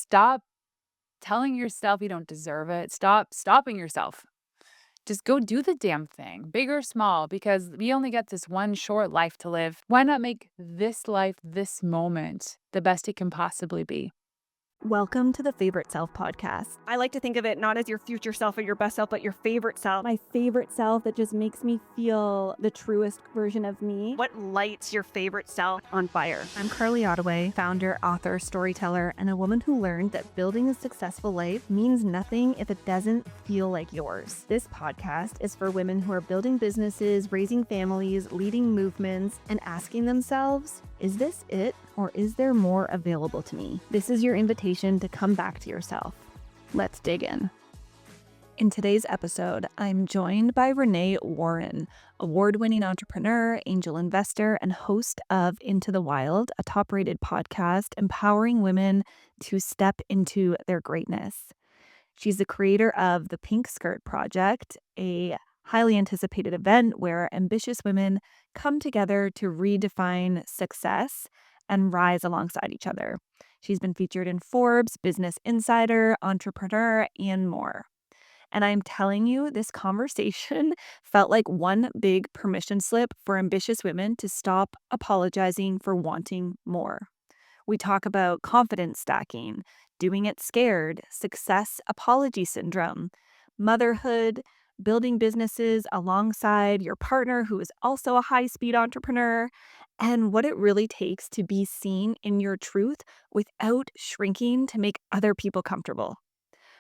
Stop telling yourself you don't deserve it. Stop stopping yourself. Just go do the damn thing, big or small, because we only get this one short life to live. Why not make this life, this moment, the best it can possibly be? Welcome to the Favorite Self podcast. I like to think of it not as your future self or your best self, but your favorite self. My favorite self that just makes me feel the truest version of me. What lights your favorite self on fire? I'm Carly Ottaway, founder, author, storyteller, and a woman who learned that building a successful life means nothing if it doesn't feel like yours. This podcast is for women who are building businesses, raising families, leading movements, and asking themselves, is this it, or is there more available to me? This is your invitation to come back to yourself. Let's dig in. In today's episode, I'm joined by Renée Warren, award-winning entrepreneur, angel investor, and host of Into the Wild, a top-rated podcast empowering women to step into their greatness. She's the creator of the Pink Skirt Project, a highly anticipated event where ambitious women come together to redefine success and rise alongside each other. She's been featured in Forbes, Business Insider, Entrepreneur, and more. And I'm telling you, this conversation felt like one big permission slip for ambitious women to stop apologizing for wanting more. We talk about confidence stacking, doing it scared, success apology syndrome, motherhood, building businesses alongside your partner who is also a high-speed entrepreneur, and what it really takes to be seen in your truth without shrinking to make other people comfortable.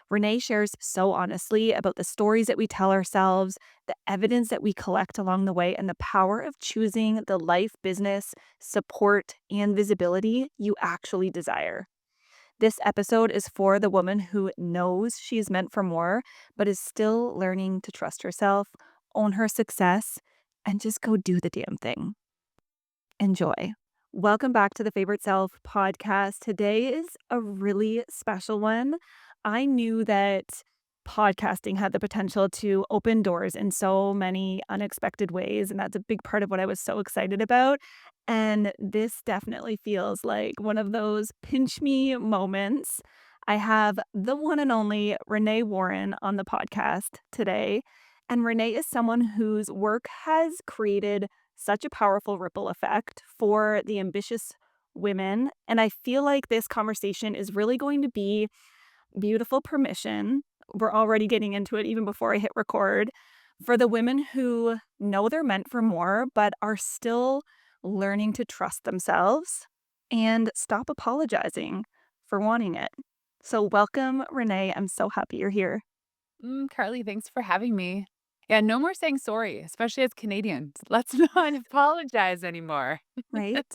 Renée shares so honestly about the stories that we tell ourselves, the evidence that we collect along the way, and the power of choosing the life, business, support, and visibility you actually desire. This episode is for the woman who knows she is meant for more, but is still learning to trust herself, own her success, and just go do the damn thing. Enjoy. Welcome back to the Favorite Self podcast. Today is a really special one. I knew that podcasting had the potential to open doors in so many unexpected ways, and that's a big part of what I was so excited about. And this definitely feels like one of those pinch me moments. I have the one and only Renée Warren on the podcast today. And Renée is someone whose work has created such a powerful ripple effect for the ambitious women. And I feel like this conversation is really going to be beautiful permission. We're already getting into it even before I hit record. For the women who know they're meant for more, but are still learning to trust themselves and stop apologizing for wanting it. So welcome, Renée. I'm so happy you're here. Carly, thanks for having me. Yeah, no more saying sorry, especially as Canadians. Let's not apologize anymore. Right?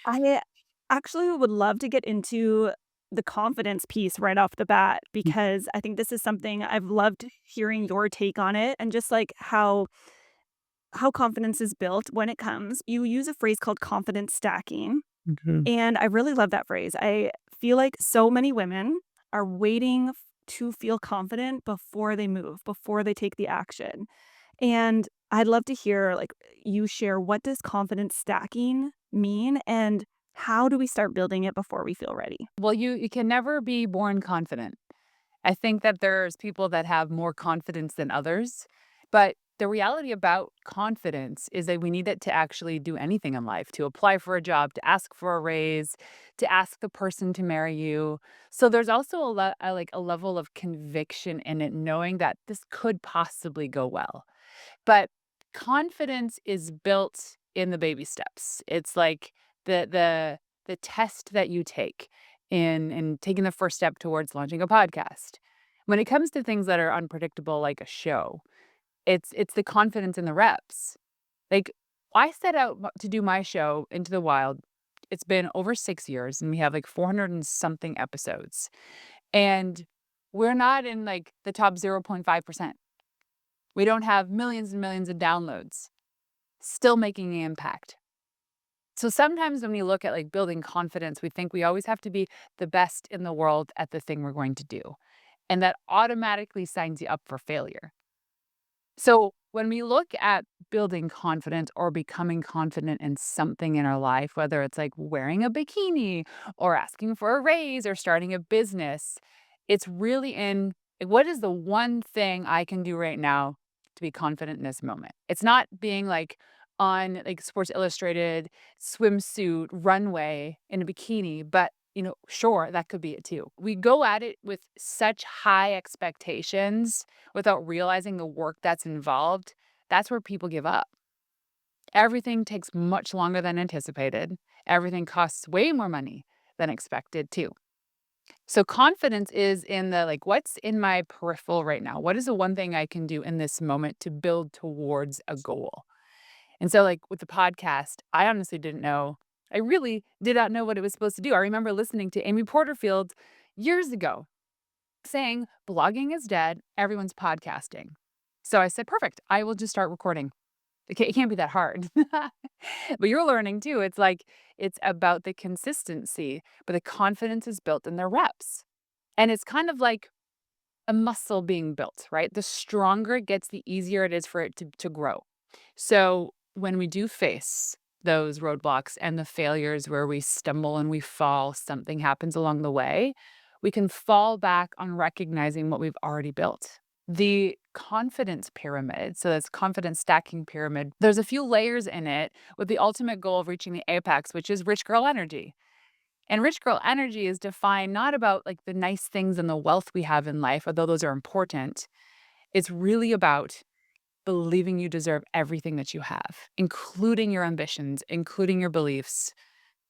I actually would love to get into the confidence piece right off the bat, because I think this is something I've loved hearing your take on it, and just like how confidence is built when it comes. You use a phrase called confidence stacking, Okay. and I really love that phrase. I feel like so many women are waiting to feel confident before they move, before they take the action. And I'd love to hear like you share, what does confidence stacking mean, and how do we start building it before we feel ready? Well, you can never be born confident. I think that there's people that have more confidence than others, but the reality about confidence is that we need it to actually do anything in life, to apply for a job, to ask for a raise, to ask the person to marry you. So there's also like a level of conviction in it, knowing that this could possibly go well. But confidence is built in the baby steps. It's like the test that you take in taking the first step towards launching a podcast. When it comes to things that are unpredictable, like a show, it's the confidence in the reps. Like, I set out to do my show, Into the Wild. It's been over 6 years, and we have like 400 and something episodes. And we're not in like the top 0.5%. We don't have millions and millions of downloads, still making an impact. So sometimes when we look at like building confidence, we think we always have to be the best in the world at the thing we're going to do. And that automatically signs you up for failure. So when we look at building confidence or becoming confident in something in our life, whether it's like wearing a bikini or asking for a raise or starting a business, it's really in like, what is the one thing I can do right now to be confident in this moment? It's not being like on like Sports Illustrated swimsuit runway in a bikini, but sure, that could be it too. We go at it with such high expectations without realizing the work that's involved. That's where people give up. Everything takes much longer than anticipated. Everything costs way more money than expected too. So confidence is in the like, what's in my peripheral right now? What is the one thing I can do in this moment to build towards a goal? And so, like with the podcast, I honestly didn't know. I really did not know what it was supposed to do. I remember listening to Amy Porterfield years ago saying, blogging is dead, everyone's podcasting. So I said, perfect, I will just start recording. It can't be that hard. But you're learning too. It's like, it's about the consistency, but the confidence is built in the reps. And it's kind of like a muscle being built, right? The stronger it gets, the easier it is for it to grow. So when we do face those roadblocks and the failures where we stumble and we fall, something happens along the way, we can fall back on recognizing what we've already built. The confidence pyramid, so that's confidence stacking pyramid, there's a few layers in it with the ultimate goal of reaching the apex, which is rich girl energy. And rich girl energy is defined not about like the nice things and the wealth we have in life, although those are important. It's really about believing you deserve everything that you have, including your ambitions, including your beliefs,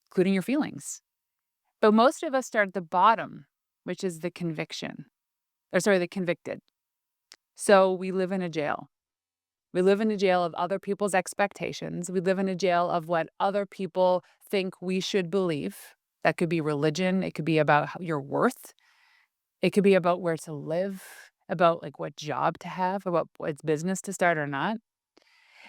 including your feelings. But most of us start at the bottom, which is the conviction, or sorry, the convicted. So we live in a jail. We live in a jail of other people's expectations. We live in a jail of what other people think we should believe. That could be religion. It could be about your worth. It could be about where to live, about like what job to have, about what business to start or not.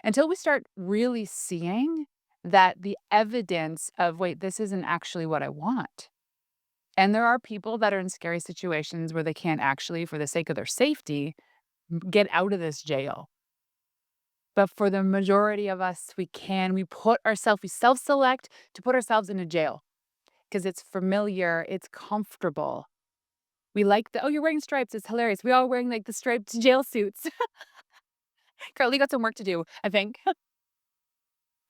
Until we start really seeing that the evidence of, wait, this isn't actually what I want. And there are people that are in scary situations where they can't actually, for the sake of their safety, get out of this jail. But for the majority of us, we self-select to put ourselves in a jail because it's familiar, it's comfortable. We like oh, you're wearing stripes. It's hilarious. We all wearing like the striped jail suits. Carly got some work to do, I think.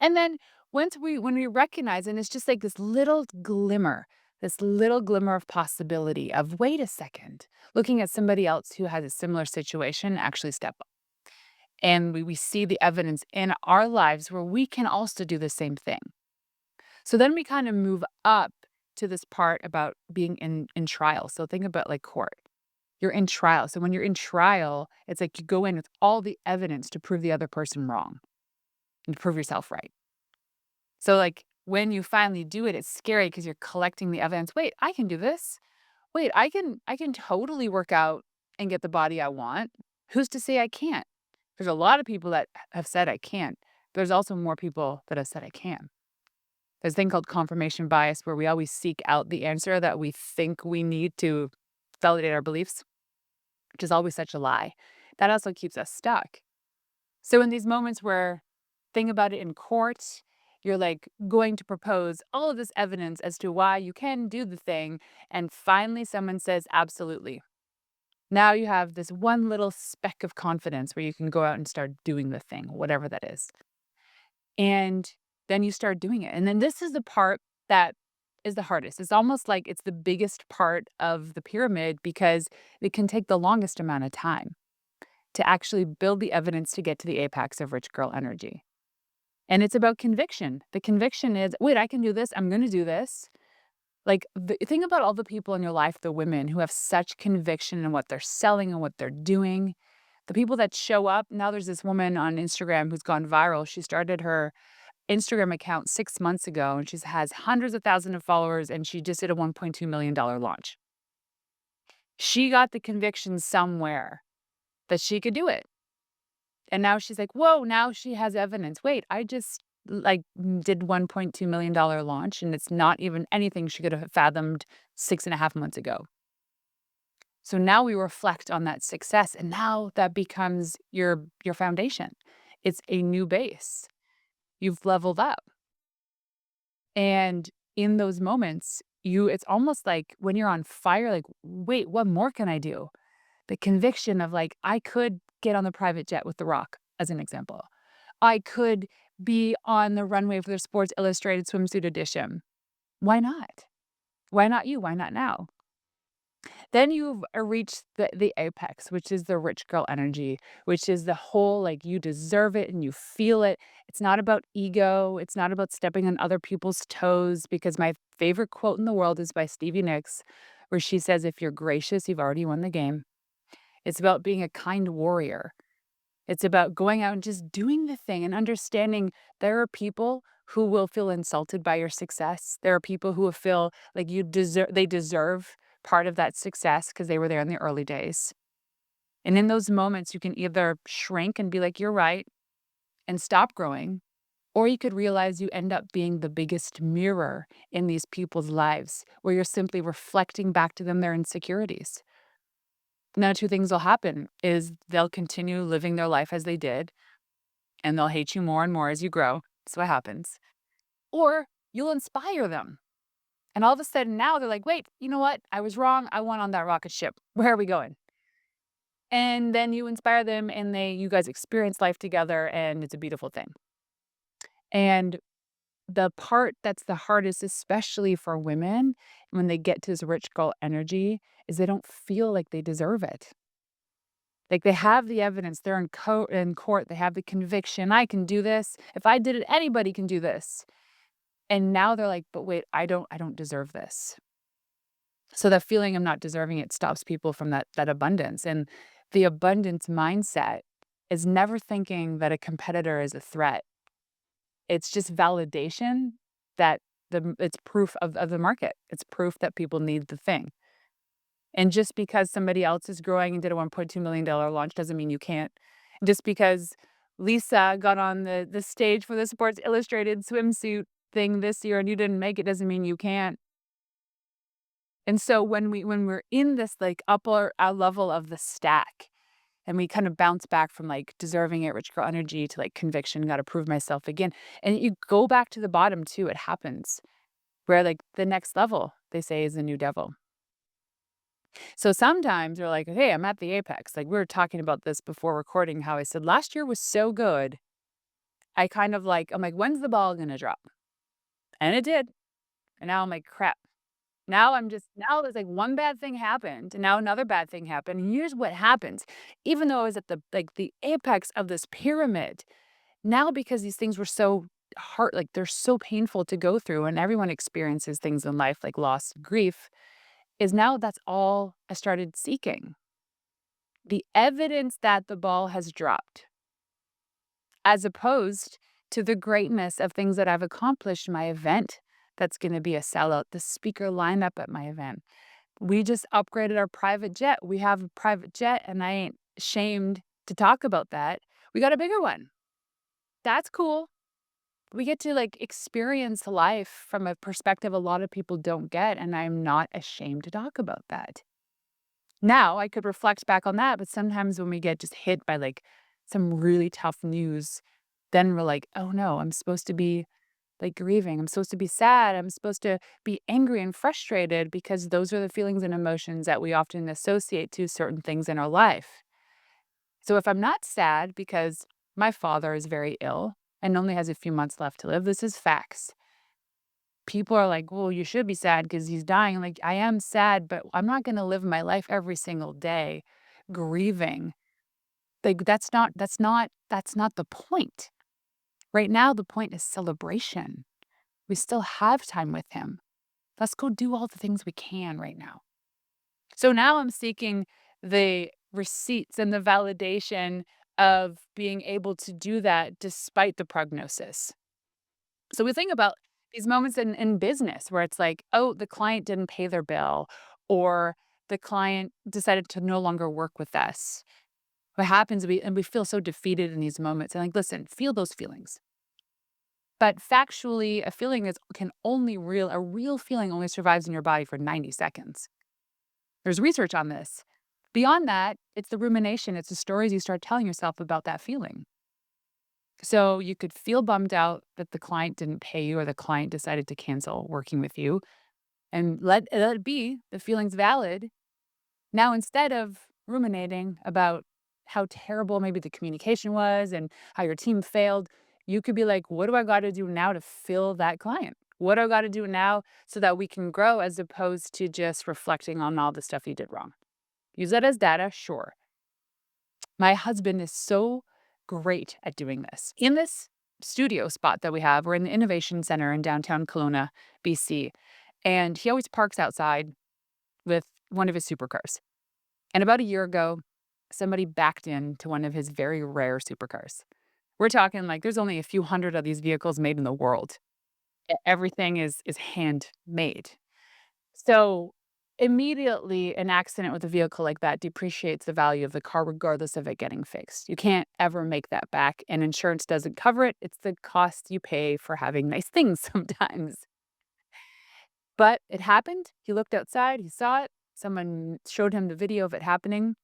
And then when we recognize, and it's just like this little glimmer of possibility of, wait a second, looking at somebody else who has a similar situation, actually step up. And we see the evidence in our lives where we can also do the same thing. So then we kind of move up to this part about being in trial. So think about like court. You're in trial. So when you're in trial, it's like you go in with all the evidence to prove the other person wrong and to prove yourself right. So, like, when you finally do it, it's scary because you're collecting the evidence. Wait, I can do this. Wait, I can totally work out and get the body I want. Who's to say I can't? There's a lot of people that have said I can't. There's also more people that have said I can. There's a thing called confirmation bias where we always seek out the answer that we think we need to validate our beliefs, which is always such a lie. That also keeps us stuck. So in these moments where think about it in court, you're like going to propose all of this evidence as to why you can do the thing. And finally, someone says, absolutely. Now you have this one little speck of confidence where you can go out and start doing the thing, whatever that is. And then you start doing it. And then this is the part that is the hardest. It's almost like it's the biggest part of the pyramid because it can take the longest amount of time to actually build the evidence to get to the apex of rich girl energy. And it's about conviction. The conviction is, wait, I can do this. I'm going to do this. Like, think about all the people in your life, the women who have such conviction in what they're selling and what they're doing. The people that show up. Now there's this woman on Instagram who's gone viral. She started her Instagram account 6 months ago, and she has hundreds of thousands of followers, and she just did a $1.2 million launch. She got the conviction somewhere that she could do it. And now she's like, whoa, now she has evidence. Wait, I just like did $1.2 million launch and it's not even anything she could have fathomed 6.5 months ago. So now we reflect on that success, and now that becomes your foundation. It's a new base. You've leveled up. And in those moments, it's almost like when you're on fire, like, wait, what more can I do? The conviction of like, I could get on the private jet with The Rock, as an example. I could be on the runway for the Sports Illustrated swimsuit edition. Why not? Why not you? Why not now? Then you've reached the apex, which is the rich girl energy, which is the whole like you deserve it and you feel it. It's not about ego. It's not about stepping on other people's toes. Because my favorite quote in the world is by Stevie Nicks, where she says, if you're gracious, you've already won the game. It's about being a kind warrior. It's about going out and just doing the thing and understanding there are people who will feel insulted by your success. There are people who will feel like they deserve part of that success because they were there in the early days. And in those moments, you can either shrink and be like, you're right, and stop growing, or you could realize you end up being the biggest mirror in these people's lives where you're simply reflecting back to them their insecurities. Now, two things will happen is they'll continue living their life as they did, and they'll hate you more and more as you grow. That's what happens. Or you'll inspire them. And all of a sudden now they're like, wait, you know what? I was wrong. I went on that rocket ship. Where are we going? And then you inspire them and you guys experience life together and it's a beautiful thing. And the part that's the hardest, especially for women, when they get to this rich girl energy, is they don't feel like they deserve it. Like they have the evidence, they're in court, they have the conviction, I can do this. If I did it, anybody can do this. And now they're like, but wait, I don't deserve this. So that feeling of not deserving it stops people from that abundance. And the abundance mindset is never thinking that a competitor is a threat. It's just validation that it's proof of the market. It's proof that people need the thing. And just because somebody else is growing and did a $1.2 million launch doesn't mean you can't. Just because Lisa got on the stage for the Sports Illustrated swimsuit thing this year and you didn't make it doesn't mean you can't. And so when we're in this like upper level of the stack and we kind of bounce back from like deserving it, rich girl energy to like conviction, got to prove myself again. And you go back to the bottom too, it happens where like the next level they say is a new devil. So sometimes you're like, hey, I'm at the apex. Like we were talking about this before recording, how I said last year was so good. I'm like, when's the ball gonna drop? And it did. And now I'm like, crap. Now there's like one bad thing happened, and now another bad thing happened. And here's what happens. Even though I was at the apex of this pyramid, now because these things were so hard, like they're so painful to go through, and everyone experiences things in life like loss, grief, is now that's all I started seeking. The evidence that the ball has dropped, as opposed to the greatness of things that I've accomplished in my event that's going to be a sellout, the speaker lineup at my event. We just upgraded our private jet. We have a private jet, and I ain't ashamed to talk about that. We got a bigger one. That's cool. We get to like experience life from a perspective a lot of people don't get, and I'm not ashamed to talk about that. Now I could reflect back on that, but sometimes when we get just hit by like some really tough news, then we're like, oh no, I'm supposed to be like grieving. I'm supposed to be sad. I'm supposed to be angry and frustrated because those are the feelings and emotions that we often associate to certain things in our life. So if I'm not sad because my father is very ill and only has a few months left to live, this is facts. People are like, well, you should be sad because he's dying. Like, I am sad, but I'm not going to live my life every single day grieving. Like, that's not the point. Right now, the point is celebration. We still have time with him. Let's go do all the things we can right now. So now I'm seeking the receipts and the validation of being able to do that despite the prognosis. So we think about these moments in business where it's like, oh, the client didn't pay their bill or the client decided to no longer work with us. What happens, we feel so defeated in these moments. And like, listen, feel those feelings. But factually, a feeling a real feeling only survives in your body for 90 seconds. There's research on this. Beyond that, it's the rumination, it's the stories you start telling yourself about that feeling. So you could feel bummed out that the client didn't pay you or the client decided to cancel working with you and let it be. The feeling's valid. Now, instead of ruminating about how terrible maybe the communication was and how your team failed, you could be like, what do I got to do now to fill that client? What do I got to do now so that we can grow as opposed to just reflecting on all the stuff you did wrong? Use that as data, sure. My husband is so great at doing this. In this studio spot that we have, we're in the Innovation Center in downtown Kelowna, BC, and he always parks outside with one of his supercars. And about a year ago, somebody backed into one of his very rare supercars. We're talking like there's only a few hundred of these vehicles made in the world. Everything is handmade. So immediately, an accident with a vehicle like that depreciates the value of the car, regardless of it getting fixed. You can't ever make that back, and insurance doesn't cover it. It's the cost you pay for having nice things sometimes. But it happened. He looked outside, he saw it. Someone showed him the video of it happening.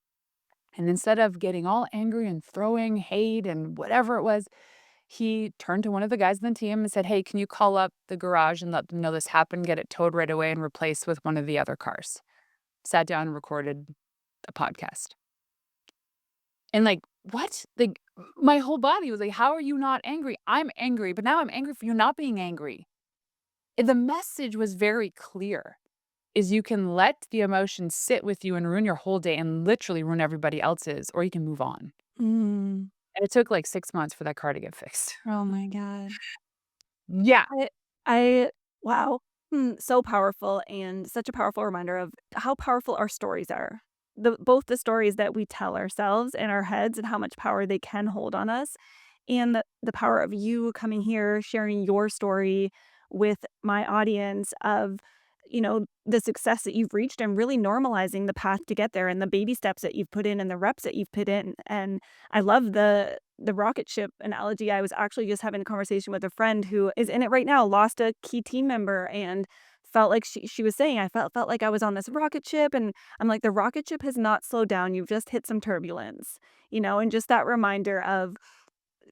And instead of getting all angry and throwing hate and whatever it was, he turned to one of the guys in the team and said, "Hey, can you call up the garage and let them know this happened, get it towed right away and replaced with one of the other cars?" Sat down and recorded a podcast. And like, what? Like, my whole body was like, how are you not angry? I'm angry, but now I'm angry for you not being angry. And the message was very clear. Is you can let the emotion sit with you and ruin your whole day and literally ruin everybody else's, or you can move on. Mm. And it took like 6 months for that car to get fixed. Oh my god. Yeah. I I wow. So powerful and such a powerful reminder of how powerful our stories are. Both the stories that we tell ourselves in our heads and how much power they can hold on us, and the power of you coming here, sharing your story with my audience of, the success that you've reached and really normalizing the path to get there and the baby steps that you've put in and the reps that you've put in. And I love the rocket ship analogy. I was actually just having a conversation with a friend who is in it right now, lost a key team member and felt like she was saying, I felt like I was on this rocket ship. And I'm like, the rocket ship has not slowed down. You've just hit some turbulence, and just that reminder of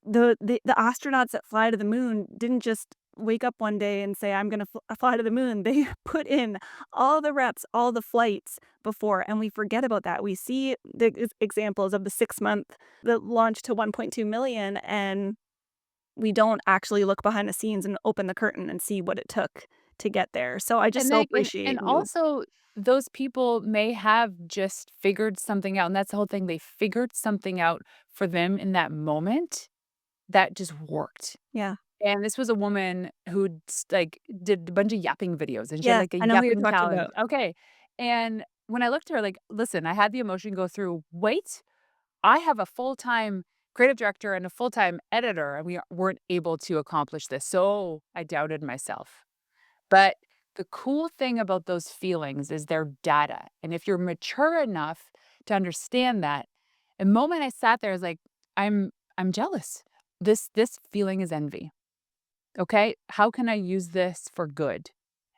the astronauts that fly to the moon didn't just wake up one day and say, "I'm gonna fly to the moon." They put in all the reps, all the flights before, and we forget about that. We see the examples of the 6-month the launch to 1.2 million, and we don't actually look behind the scenes and open the curtain and see what it took to get there. So I just And so like appreciate and you. also those people may have just figured something out, and that's the whole thing. They figured something out for them in that moment that just worked. Yeah. And this was a woman who like did a bunch of yapping videos and she had Yes, like a I know who you're yapping talking challenge. about. Okay. And when I looked at her, like, listen, I had the emotion go through, wait, I have a full-time creative director and a full-time editor, and we weren't able to accomplish this. So I doubted myself. But the cool thing about those feelings is they're data. And if you're mature enough to understand that, the moment I sat there, I was like, I'm jealous. This feeling is envy. Okay. How can I use this for good?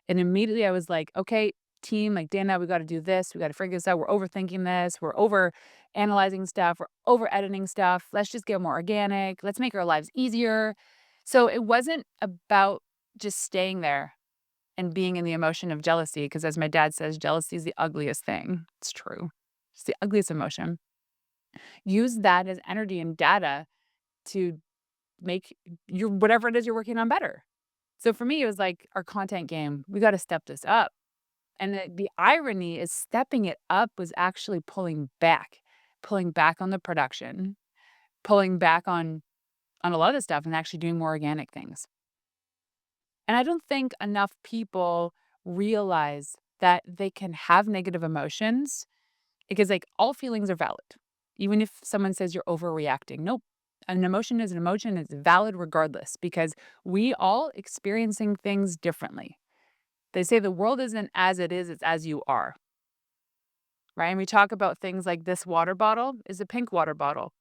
And immediately I was like, okay, team, like Dana, we got to do this. We got to figure this out. We're overthinking this. We're over analyzing stuff. We're over editing stuff. Let's just get more organic. Let's make our lives easier. So it wasn't about just staying there and being in the emotion of jealousy. Because as my dad says, jealousy is the ugliest thing. It's true. It's the ugliest emotion. Use that as energy and data to make your whatever it is you're working on better. So for me, it was like our content game. We got to step this up. And the irony is stepping it up was actually pulling back on the production, pulling back on a lot of the stuff and actually doing more organic things. And I don't think enough people realize that they can have negative emotions because like all feelings are valid. Even if someone says you're overreacting. Nope. An emotion is an emotion. It's valid regardless because we all experiencing things differently. They say the world isn't as it is, it's as you are, right? And we talk about things like this water bottle is a pink water bottle,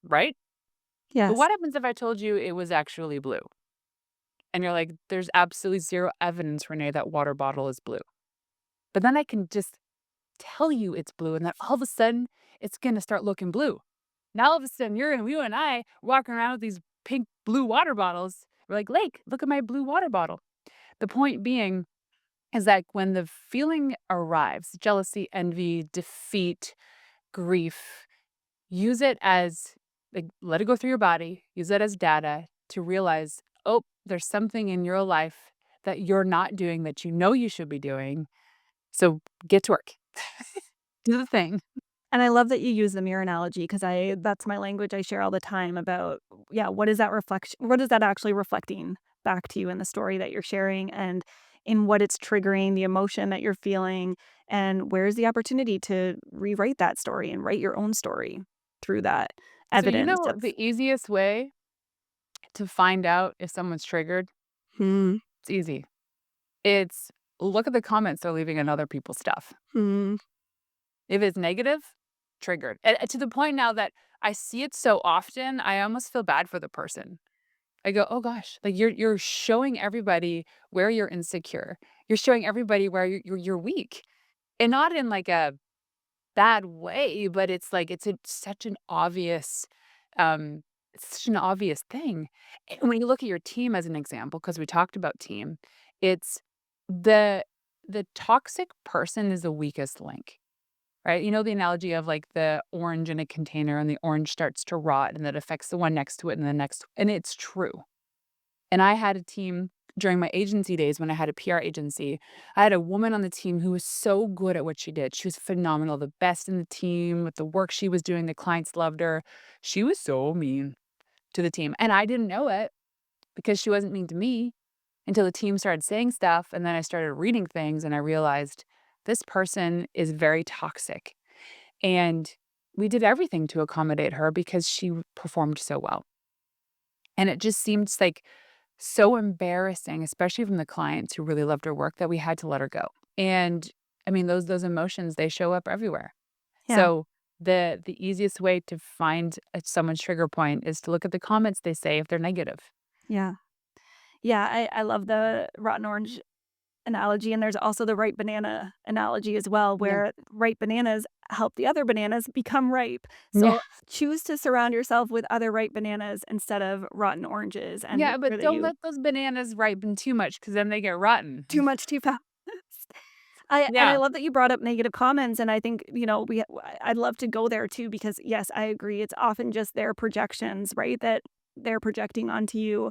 right? But Yes. what happens if I told you it was actually blue? And you're like, there's absolutely zero evidence, Renee, that water bottle is blue. But then I can just tell you it's blue, and then all of a sudden it's gonna start looking blue. Now all of a sudden you and I walking around with these pink blue water bottles. We're like, Lake, look at my blue water bottle. The point being is that when the feeling arrives, jealousy, envy, defeat, grief, use it as like let it go through your body, use it as data to realize, oh, there's something in your life that you're not doing that you know you should be doing. So get to work. Do the thing. And I love that you use the mirror analogy because I that's my language I share all the time about, yeah, what is that reflection? What is that actually reflecting back to you in the story that you're sharing and in what it's triggering, the emotion that you're feeling, and where's the opportunity to rewrite that story and write your own story through that So evidence of, the easiest way to find out if someone's triggered, hmm, it's easy. It's look at the comments they're leaving on other people's stuff. hmm, If it's negative, triggered. And to the point now that I see it so often, I almost feel bad for the person. I go, "Oh gosh, like you're showing everybody where you're insecure. You're showing everybody where you're weak." And not in like a bad way, but it's like such an obvious it's such an obvious thing. And when you look at your team as an example, because we talked about team, it's the the toxic person is the weakest link. Right? You know the analogy of like the orange in a container and the orange starts to rot and that affects the one next to it and the next, and it's true. And I had a team during my agency days when I had a PR agency. I had a woman on the team who was so good at what she did. She was phenomenal, the best in the team with the work she was doing. The clients loved her. She was so mean to the team. And I didn't know it because she wasn't mean to me until the team started saying stuff. And then I started reading things and I realized this person is very toxic. And we did everything to accommodate her because she performed so well. And it just seems like so embarrassing, especially from the clients who really loved her work that we had to let her go. And I mean, those emotions, they show up everywhere. yeah, So the easiest way to find someone's trigger point is to look at the comments they say if they're negative. yeah. Yeah, I love the rotten orange analogy, and there's also the ripe banana analogy as well, Yeah. where ripe bananas help the other bananas become ripe. Yeah. So choose to surround yourself with other ripe bananas instead of rotten oranges and Yeah, make sure but that don't you let those bananas ripen too much because then they get rotten. too much too fast. I Yeah. love that you brought up negative comments, and I think, I'd love to go there too because, yes, I agree, it's often just their projections, right, that they're projecting onto you.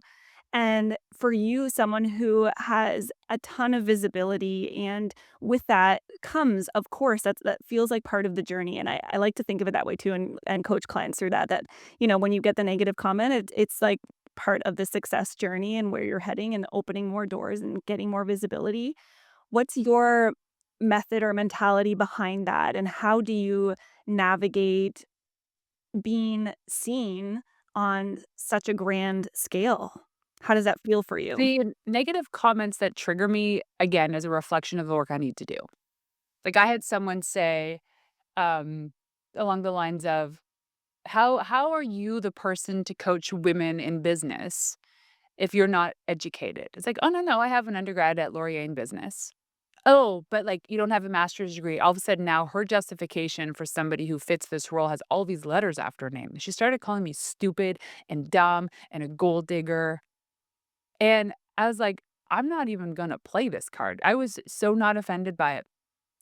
And for you, someone who has a ton of visibility, and with that comes, of course, that feels like part of the journey. And I like to think of it that way too and coach clients through that, when you get the negative comment, it's like part of the success journey and where you're heading and opening more doors and getting more visibility. What's your method or mentality behind that? And how do you navigate being seen on such a grand scale? How does that feel for you? The negative comments that trigger me, again, is a reflection of the work I need to do. Like, I had someone say, um, along the lines of, how are you the person to coach women in business if you're not educated?" It's like, "Oh, no, no, I have an undergrad at Laurier in business." "Oh, but, like, you don't have a master's degree." All of a sudden now her justification for somebody who fits this role has all these letters after her name. She started calling me stupid and dumb and a gold digger. And I was like, I'm not even gonna play this card. I was so not offended by it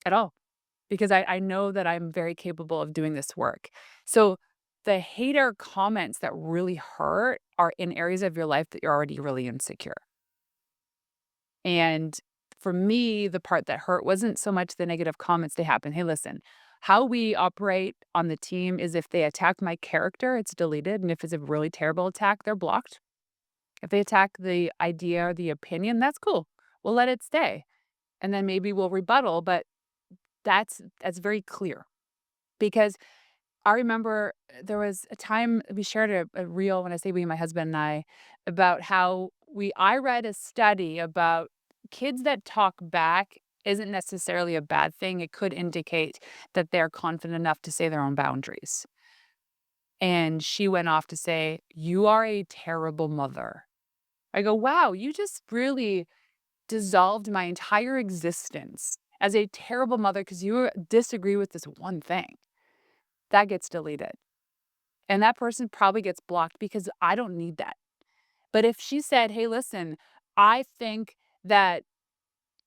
at all because I know that I'm very capable of doing this work. So the hater comments that really hurt are in areas of your life that you're already really insecure. And for me, the part that hurt wasn't so much the negative comments they happen. Hey, listen, how we operate on the team is if they attack my character, it's deleted. And if it's a really terrible attack, they're blocked. If they attack the idea or the opinion, that's cool. We'll let it stay. And then maybe we'll rebuttal, but that's very clear. Because I remember there was a time we shared a reel, when I say we, my husband and I, about how I read a study about kids that talk back isn't necessarily a bad thing. It could indicate that they're confident enough to say their own boundaries. And she went off to say, "You are a terrible mother." I go, "Wow, you just really dissolved my entire existence as a terrible mother because you disagree with this one thing. That gets deleted. And that person probably gets blocked because I don't need that. But if she said, "Hey, listen, I think that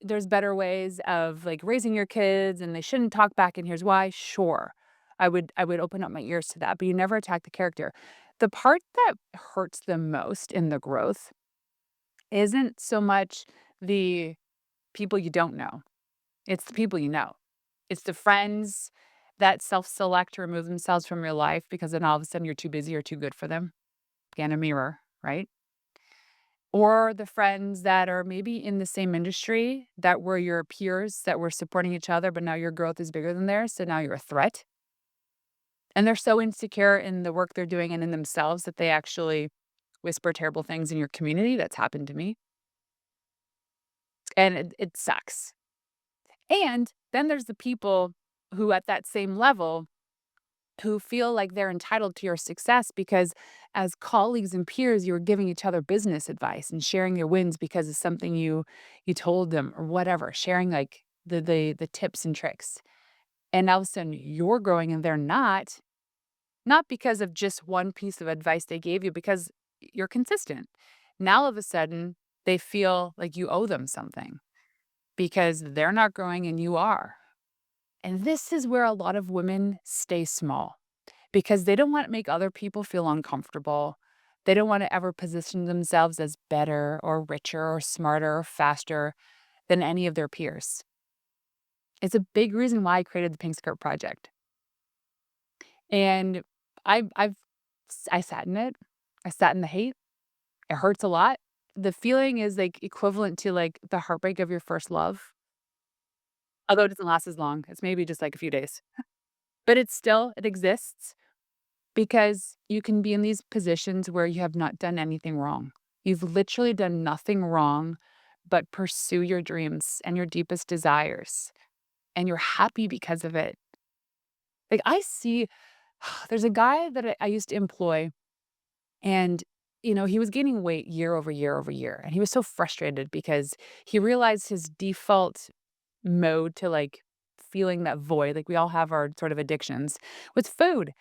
there's better ways of, like, raising your kids and they shouldn't talk back and here's why," sure. I would open up my ears to that, but you never attack the character. The part that hurts the most in the growth isn't so much the people you don't know. It's the people you know. It's the friends that self-select to remove themselves from your life because then all of a sudden you're too busy or too good for them. Again, a mirror, right? Or the friends that are maybe in the same industry that were your peers that were supporting each other, but now your growth is bigger than theirs, so now you're a threat. And they're so insecure in the work they're doing and in themselves that they actually whisper terrible things in your community. That's happened to me, and it sucks. And then there's the people who at that same level who feel like they're entitled to your success because as colleagues and peers, you were giving each other business advice and sharing your wins because of something you told them or whatever, sharing like the tips and tricks. And all of a sudden you're growing and they're not, not because of just one piece of advice they gave you, because you're consistent. Now all of a sudden they feel like you owe them something because they're not growing and you are. And this is where a lot of women stay small because they don't want to make other people feel uncomfortable. They don't want to ever position themselves as better or richer or smarter or faster than any of their peers. It's a big reason why I created the Pink Skirt Project. And I've I sat in it. I sat in the hate. It hurts a lot. The feeling is like equivalent to like the heartbreak of your first love, although it doesn't last as long. It's maybe just like a few days. But it exists. Because you can be in these positions where you have not done anything wrong. You've literally done nothing wrong but pursue your dreams and your deepest desires, and you're happy because of it. Like, I see there's a guy that I used to employ, and, he was gaining weight year over year over year, and he was so frustrated because he realized his default mode to, like, feeling that void, like, we all have our sort of addictions, with food.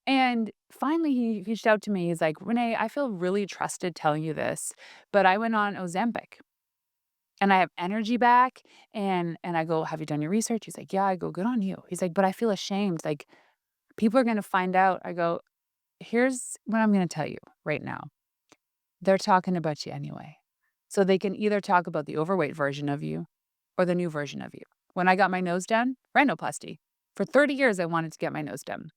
And finally, he reached out to me. He's like, "Renee, I feel really trusted telling you this, but I went on Ozempic and I have energy back." And I go, "Have you done your research?" He's like, "Yeah." I go, "Good on you." He's like, "But I feel ashamed. Like, people are gonna find out." I go, "Here's what I'm gonna tell you right now. They're talking about you anyway. So they can either talk about the overweight version of you or the new version of you." When I got my nose done, rhinoplasty. For 30 years, I wanted to get my nose done.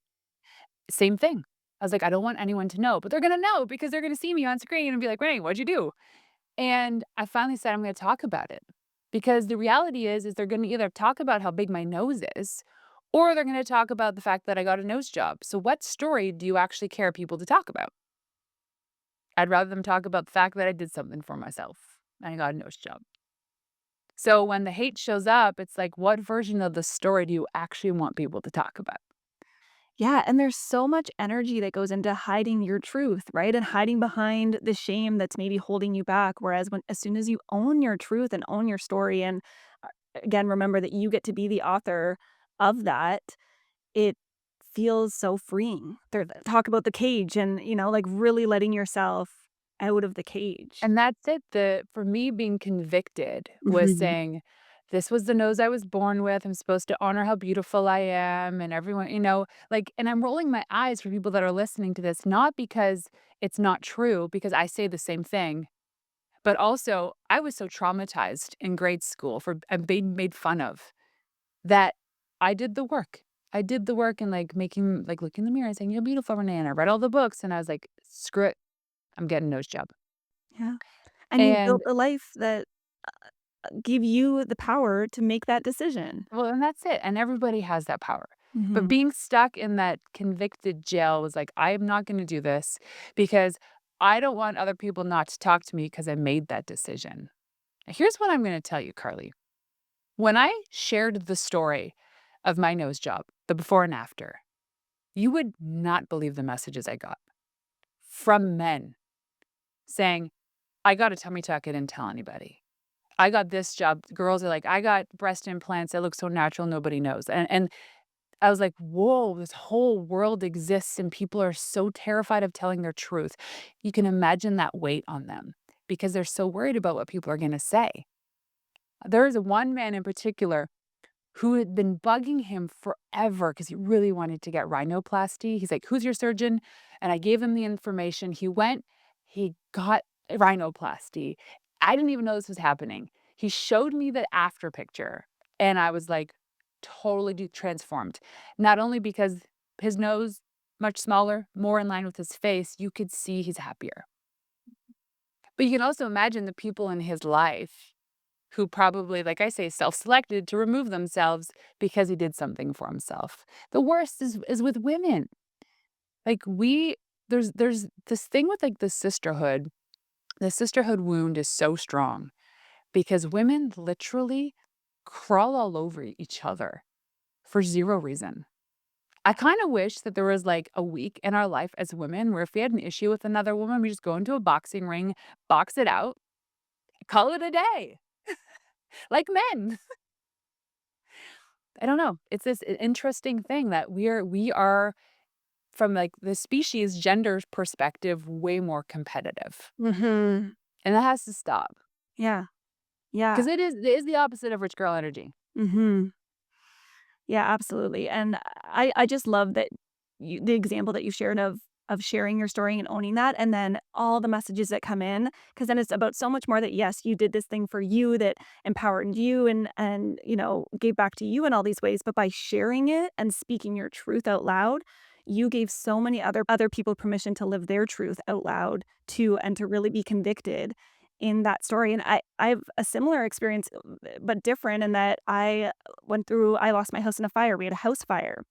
Same thing. I was like, "I don't want anyone to know," but they're gonna know because they're gonna see me on screen and be like, "Renee, what'd you do?" And I finally said, "I'm gonna talk about it." Because the reality is they're gonna either talk about how big my nose is, or they're gonna talk about the fact that I got a nose job. So what story do you actually care people to talk about? I'd rather them talk about the fact that I did something for myself and I got a nose job. So when the hate shows up, it's like, what version of the story do you actually want people to talk about? Yeah, and there's so much energy that goes into hiding your truth, right? And hiding behind the shame that's maybe holding you back. Whereas when as soon as you own your truth and own your story and again, remember that you get to be the author of that, it feels so freeing. Talk about the cage and, like really letting yourself out of the cage. And that's it. For me, being convicted was Mhm. saying, "This was the nose I was born with. I'm supposed to honor how beautiful I am," and everyone, like, and I'm rolling my eyes for people that are listening to this, not because it's not true, because I say the same thing, but also I was so traumatized in grade school for being made fun of that I did the work. I did the work and like making like looking in the mirror and saying, "You're beautiful, Renee." And I read all the books and I was like, "Screw it. I'm getting a nose job." Yeah. And you And built a life that give you the power to make that decision. well, and that's it, and everybody has that power. But Mhm. being stuck in that convicted jail was like, "I am not gonna do this because I don't want other people not to talk to me because I made that decision." Here's what I'm gonna tell you, Carly. When I shared the story of my nose job, the before and after, you would not believe the messages I got from men saying, "I got a tummy tuck, I didn't tell anybody. I got this job. Girls are like, I got breast implants that look so natural, nobody knows. And I was like, whoa, this whole world exists and people are so terrified of telling their truth. You can imagine that weight on them because they're so worried about what people are going to say. There is one man in particular who had been bugging him forever because he really wanted to get rhinoplasty. He's like, "Who's your surgeon?" And I gave him the information. He went, he got a rhinoplasty. I didn't even know this was happening. He showed me the after picture, and I was like, totally transformed. Not only because his nose much smaller, more in line with his face, you could see he's happier. But you can also imagine the people in his life who probably, like I say, self-selected to remove themselves because he did something for himself. The worst is with women. Like there's this thing with like the sisterhood. The sisterhood wound is so strong because women literally crawl all over each other for zero reason. I kind of wish that there was like a week in our life as women where if we had an issue with another woman, we just go into a boxing ring, box it out, call it a day, like men. I don't know. It's this interesting thing that we are from like the species gender perspective way more competitive. Mhm. And that has to stop Yeah. Yeah. because it is the opposite of rich girl energy. Mhm. Yeah, absolutely, and I just love that the example that you shared of sharing your story and owning that, and then all the messages that come in, because then it's about so much more that, yes, you did this thing for you that empowered you and, gave back to you in all these ways, but by sharing it and speaking your truth out loud, you gave so many other people permission to live their truth out loud too, and to really be convicted in that story, and I have a similar experience, but different in that I lost my house in a fire. We had a house fire.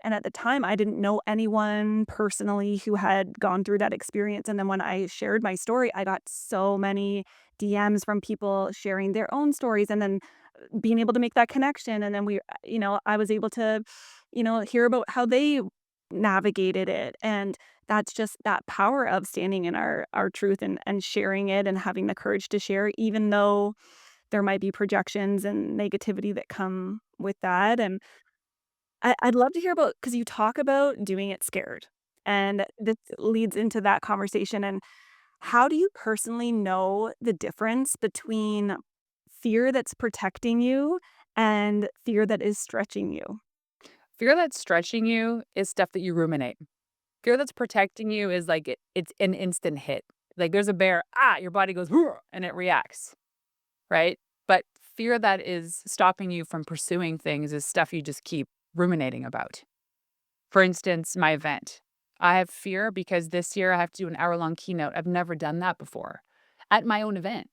And at the time, I didn't know anyone personally who had gone through that experience. And then when I shared my story, I got so many DMs from people sharing their own stories and then being able to make that connection. And then I was able to, hear about how they navigated it. And that's just that power of standing in our truth and sharing it and having the courage to share, even though there might be projections and negativity that come with that. And I'd love to hear about because you talk about doing it scared, and this leads into that conversation, and how do you personally know the difference between fear that's protecting you and fear that is stretching you? Fear that's stretching you is stuff that you ruminate. Fear that's protecting you is like it's an instant hit. Like there's a bear, your body goes "Roar," and it reacts, right? But fear that is stopping you from pursuing things is stuff you just keep ruminating about. For instance, my event. I have fear because this year I have to do an hour-long keynote. I've never done that before at my own event,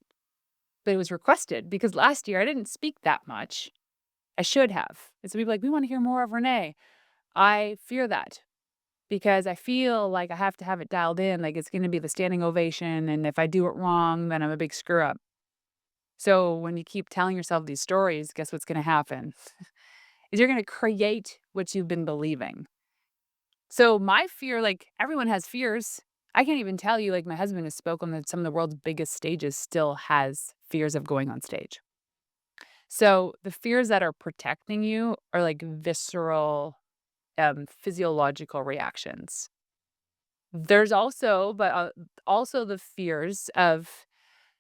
but it was requested because last year I didn't speak that much. I should have. And so people are like, "We wanna hear more of Renee." I fear that because I feel like I have to have it dialed in, like it's gonna be the standing ovation, and if I do it wrong, then I'm a big screw up. So when you keep telling yourself these stories, guess what's gonna happen? Is you're gonna create what you've been believing. So my fear, like everyone has fears. I can't even tell you, like my husband has spoken on some of the world's biggest stages, still has fears of going on stage. So the fears that are protecting you are like visceral, physiological reactions. There's also the fears of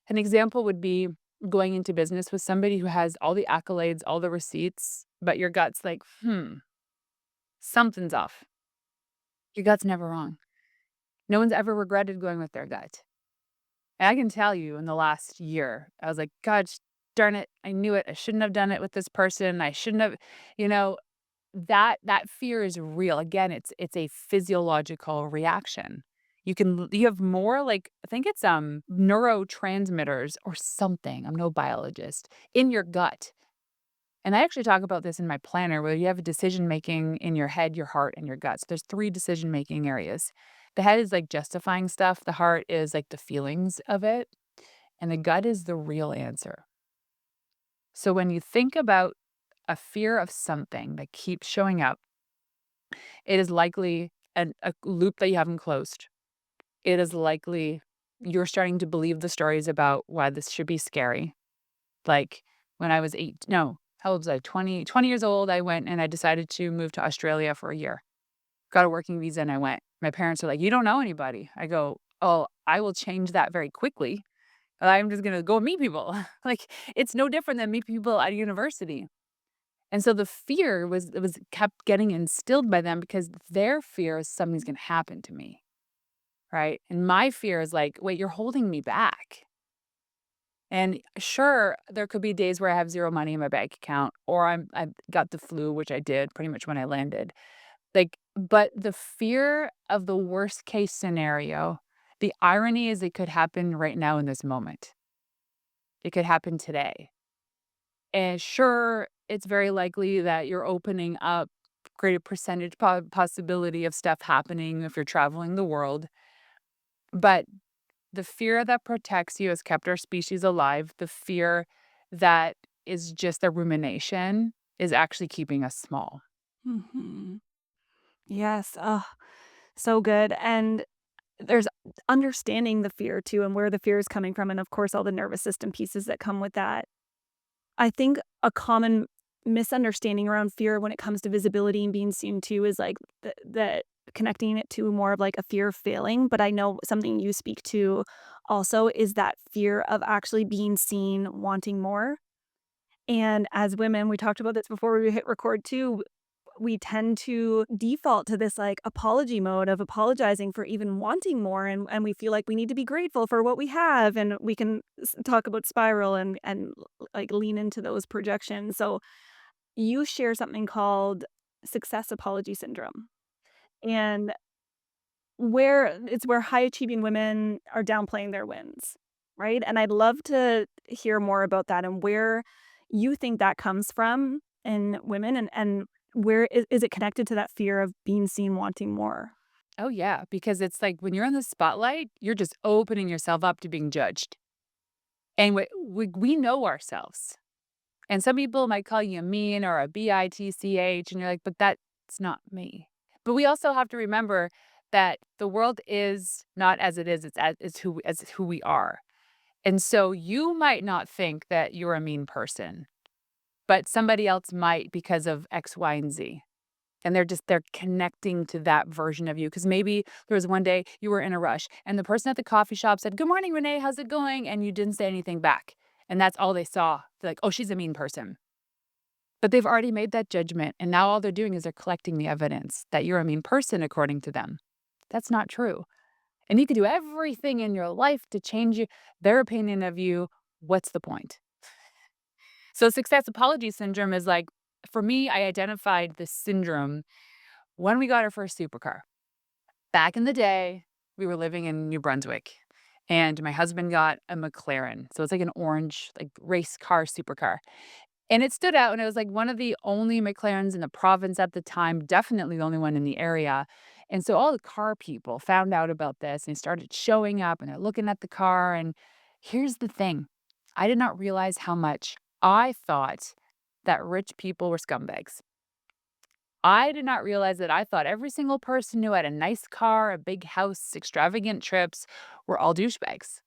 an example would be going into business with somebody who has all the accolades, all the receipts, but your gut's like, something's off. Your gut's never wrong. No one's ever regretted going with their gut. And I can tell you in the last year, I was like, God darn it, I knew it. I shouldn't have done it with this person. I shouldn't have, you know, that fear is real. Again, it's a physiological reaction. You have more like I think it's neurotransmitters or something. I'm no biologist in your gut. And I actually talk about this in my planner where you have a decision making in your head, your heart, and your gut. So there's three decision making areas. The head is like justifying stuff, the heart is like the feelings of it, and the gut is the real answer. So when you think about a fear of something that keeps showing up, it is likely a loop that you haven't closed. It is likely you're starting to believe the stories about why this should be scary. Like when I was no, how old was I? 20 years old. I went and I decided to move to Australia for a year. Got a working visa and I went. My parents are like, "You don't know anybody." I go, "Oh, I will change that very quickly. I'm just gonna go meet people." Like, it's no different than meet people at university. And so the fear was kept getting instilled by them because their fear is something's gonna happen to me, right? And my fear is like, "Wait, you're holding me back." And sure, there could be days where I have 0 money in my bank account or I've got the flu, which I did pretty much when I landed. Like, but the fear of the worst case scenario, the irony is it could happen right now in this moment. It could happen today. And sure, it's very likely that you're opening up greater percentage possibility of stuff happening if you're traveling the world. But the fear that protects you has kept our species alive. The fear that is just a rumination is actually keeping us small. Mhm. Yes. Oh, so good. And there's understanding the fear too and where the fear is coming from, and of course, all the nervous system pieces that come with that. I think a common misunderstanding around fear when it comes to visibility and being seen too is like the connecting it to more of like a fear of failing. But I know something you speak to also is that fear of actually being seen, wanting more. And as women, we talked about this before we hit record too. We tend to default to this like apology mode of apologizing for even wanting more. And we feel like we need to be grateful for what we have. And we can talk about spiral and like lean into those projections. So you share something called success apology syndrome. And where high achieving women are downplaying their wins, right? And I'd love to hear more about that and where you think that comes from in women and where is it connected to that fear of being seen wanting more? Oh, yeah, because it's like when you're in the spotlight, you're just opening yourself up to being judged. And we know ourselves. And some people might call you mean or a bitch, and you're like, but that's not me. But we also have to remember that the world is not as it is, it's who we are. And so you might not think that you're a mean person, but somebody else might because of X, Y, and Z. And they're connecting to that version of you because maybe there was one day you were in a rush and the person at the coffee shop said, "Good morning, Renee, how's it going?" And you didn't say anything back. And that's all they saw. They're like, "Oh, she's a mean person." But they've already made that judgment, and now all they're doing is they're collecting the evidence that you're a mean person according to them. That's not true. And you could do everything in your life to change their opinion of you. What's the point? So success apology syndrome is like, for me, I identified this syndrome when we got our first supercar. Back in the day, we were living in New Brunswick, and my husband got a McLaren. So it's like an orange, like race car supercar. And it stood out, and it was like one of the only McLarens in the province at the time, definitely the only one in the area. And so all the car people found out about this and they started showing up and they're looking at the car. And here's the thing, I did not realize how much I thought that rich people were scumbags. I did not realize that I thought every single person who had a nice car, a big house, extravagant trips were all douchebags.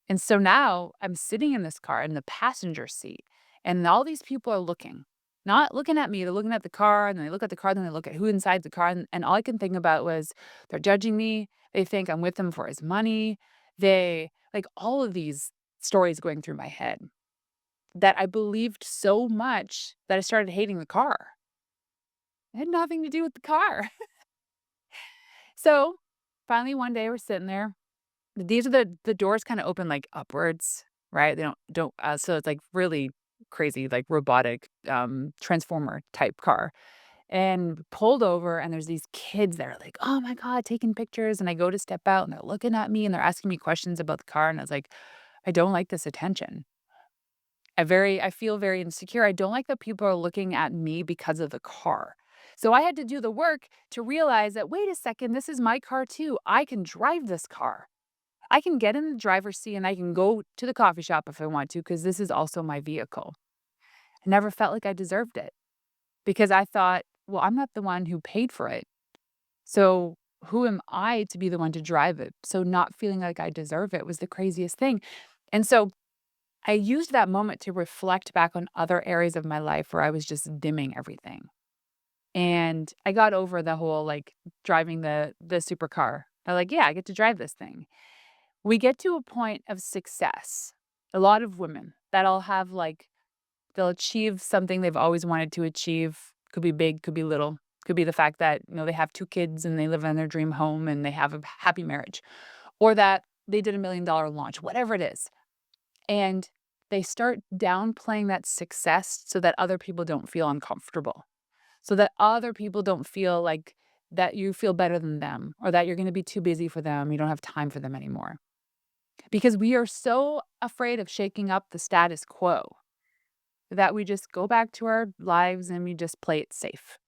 And so now I'm sitting in this car in the passenger seat, and all these people are looking, not looking at me. They're looking at the car, and then they look at the car, then they look at who inside the car. And all I can think about was they're judging me. They think I'm with them for his money. They like all of these stories going through my head that I believed so much that I started hating the car. It had nothing to do with the car. So finally, one day we're sitting there. These are the doors kinda open, like, upwards, right? They don't so it's, like, really crazy, like, robotic, transformer type car, and pulled over, and there's these kids that are like, "Oh my god," taking pictures, and I go to step out, and they're looking at me, and they're asking me questions about the car, and I was like, "I don't like this attention." I feel very insecure. I don't like that people are looking at me because of the car. So I had to do the work to realize that, "Wait a second, this is my car too. I can drive this car." I can get in the driver's seat and I can go to the coffee shop if I want to because this is also my vehicle. I never felt like I deserved it because I thought, well, I'm not the one who paid for it. So who am I to be the one to drive it? So not feeling like I deserve it was the craziest thing. And so I used that moment to reflect back on other areas of my life where I was just dimming everything. And I got over the whole, like, driving the supercar. I'm like, "Yeah, I get to drive this thing." We get to a point of success. A lot of women that'll have, like, they'll achieve something they've always wanted to achieve. Could be big, could be little. Could be the fact that, they have 2 kids and they live in their dream home and they have a happy marriage, or that they did $1,000,000 launch, whatever it is. And they start downplaying that success so that other people don't feel uncomfortable, so that other people don't feel like that you feel better than them or that you're gonna be too busy for them, you don't have time for them anymore. Because we are so afraid of shaking up the status quo that we just go back to our lives and we just play it safe.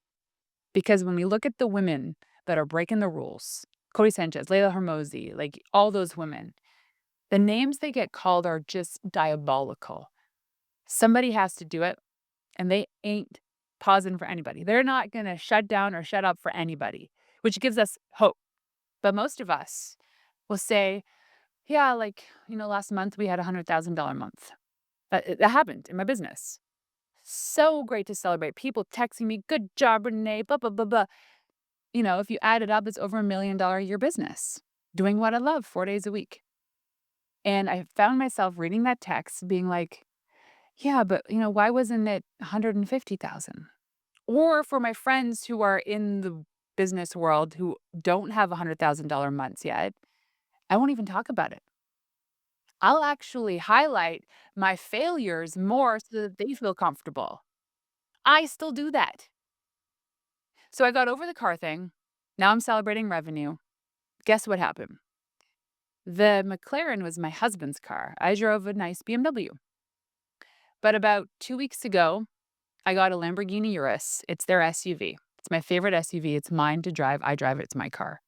Because when we look at the women that are breaking the rules, Cody Sanchez, Layla Hormozy, like all those women, the names they get called are just diabolical. Somebody has to do it, and they ain't pausing for anybody. They're not gonna shut down or shut up for anybody, which gives us hope. But most of us will say, "Yeah, like, last month we had a $100,000 month." That happened in my business. So great to celebrate. People texting me, "Good job, Renee, blah, blah, blah, blah." If you add it up, it's over $1,000,000 a year business, doing what I love 4 days a week. And I found myself reading that text being like, "Yeah, but, why wasn't it 150,000?" Or for my friends who are in the business world who don't have $100,000 months yet, I won't even talk about it. I'll actually highlight my failures more so that they feel comfortable. I still do that. So I got over the car thing. Now I'm celebrating revenue. Guess what happened? The McLaren was my husband's car. I drove a nice BMW. But about 2 weeks ago, I got a Lamborghini Urus. It's their SUV. It's my favorite SUV. It's mine to drive. I drive it. It's my car.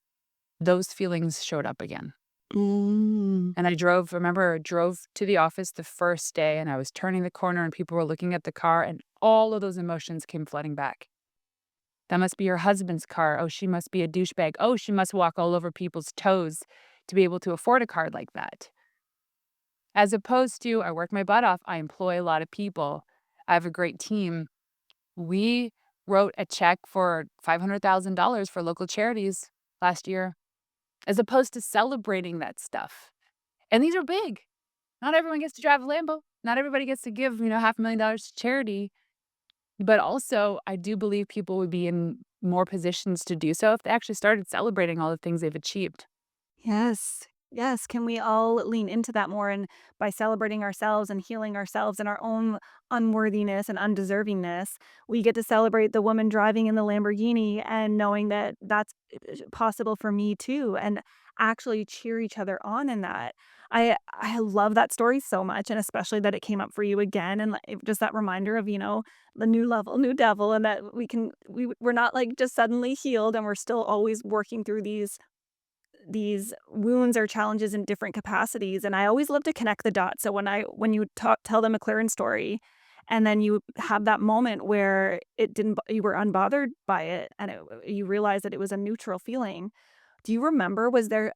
Those feelings showed up again. Mm. And I drove to the office the first day and I was turning the corner and people were looking at the car and all of those emotions came flooding back. That must be your husband's car. Oh, she must be a douchebag. Oh, she must walk all over people's toes to be able to afford a car like that. As opposed to, I work my butt off. I employ a lot of people. I have a great team. We wrote a check for $500,000 for local charities last year, as opposed to celebrating that stuff. And these are big. Not everyone gets to drive a Lambo. Not everybody gets to give, $500,000 to charity. But also, I do believe people would be in more positions to do so if they actually started celebrating all the things they've achieved. Yes. Yes. Can we all lean into that more and by celebrating ourselves and healing ourselves and our own unworthiness and undeservingness, we get to celebrate the woman driving in the Lamborghini and knowing that that's possible for me too and actually cheer each other on in that. I love that story so much and especially that it came up for you again and like, just that reminder of, the new level, new devil and that we're not like just suddenly healed and we're still always working through these wounds or challenges in different capacities, and I always love to connect the dots. So when you tell the McLaren story, and then you have that moment where it didn't you were unbothered by it, and you realize that it was a neutral feeling. Do you remember, was there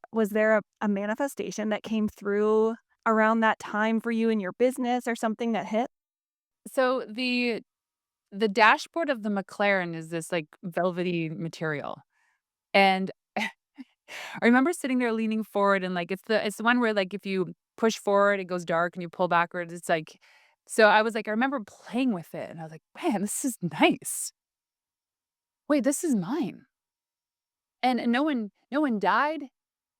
a manifestation that came through around that time for you in your business or something that hit? So the dashboard of the McLaren is this like velvety material. And I remember sitting there leaning forward and like it's the one where like if you push forward, it goes dark and you pull backwards. It's like so I was like, I remember playing with it and I was like, man, this is nice. Wait, this is mine. And no one died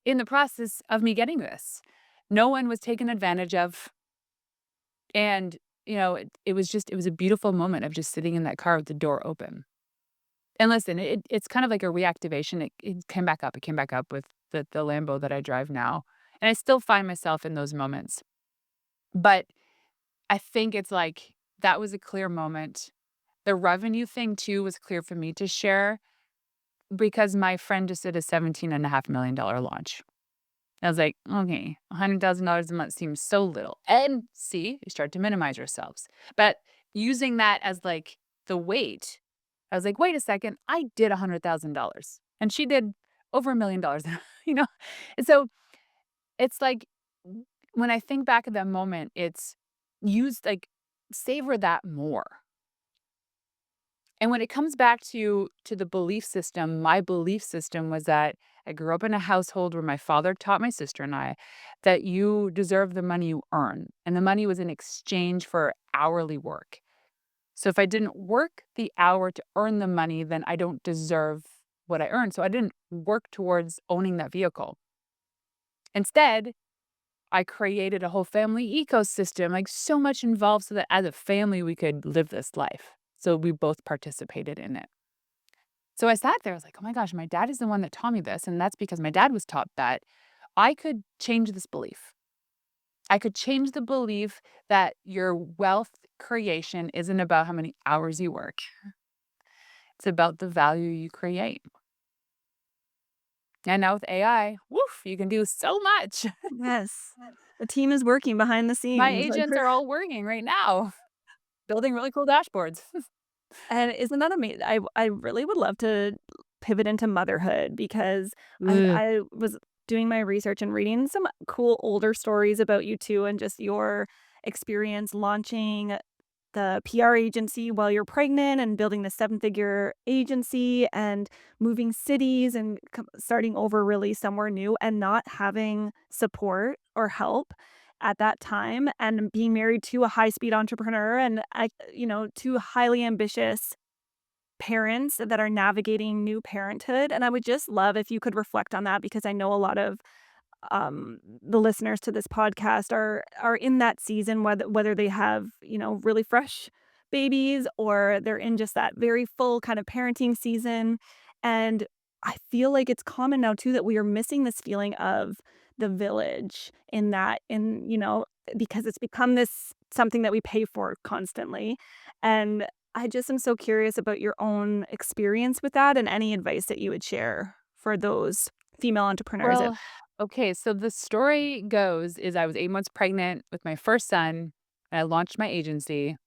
in the process of me getting this. No one was taken advantage of. And, it was a beautiful moment of just sitting in that car with the door open. And listen, it's kind of like a reactivation. It came back up. It came back up with the Lambo that I drive now. And I still find myself in those moments. But I think it's like that was a clear moment. The revenue thing too was clear for me to share because my friend just did a $17.5 million launch. I was like, okay, $100,000 a month seems so little. And see, you start to minimize yourselves. But using that as like the weight, I was like, wait a second, I did $100,000 and she did over $1 million, you know? And so it's like when I think back at that moment, it's use like savor that more. And when it comes back to the belief system, my belief system was that I grew up in a household where my father taught my sister and I that you deserve the money you earn, and the money was in exchange for hourly work. So if I didn't work the hour to earn the money, then I don't deserve what I earned. So I didn't work towards owning that vehicle. Instead, I created a whole family ecosystem, like so much involved so that as a family we could live this life. So we both participated in it. So I sat there, I was like, "Oh my gosh, my dad is the one that taught me this, and that's because my dad was taught that I could change this belief. I could change the belief that your wealth creation isn't about how many hours you work. It's about the value you create." And now with AI, woof, you can do so much. Yes. The team is working behind the My scenes, like, agents are all working right now, building really cool dashboards. and isn't that amazing? I really would love to pivot into motherhood because Ugh. I was doing my research and reading some cool older stories about you too and just your experience launching the PR agency while you're pregnant and building the seven-figure agency and moving cities and starting over really somewhere new and not having support or help at that time and being married to a high-speed entrepreneur and two highly ambitious parents that are navigating new parenthood. And I would just love if you could reflect on that because I know a lot of the listeners to this podcast are in that season, whether they have, really fresh babies or they're in just that very full kind of parenting season. And I feel like it's common now too that we are missing this feeling of the village because it's become this something that we pay for constantly. And I just am so curious about your own experience with that and any advice that you would share for those female entrepreneurs. Well, okay, so the story goes is I was 8 months pregnant with my first son, and I launched my agency,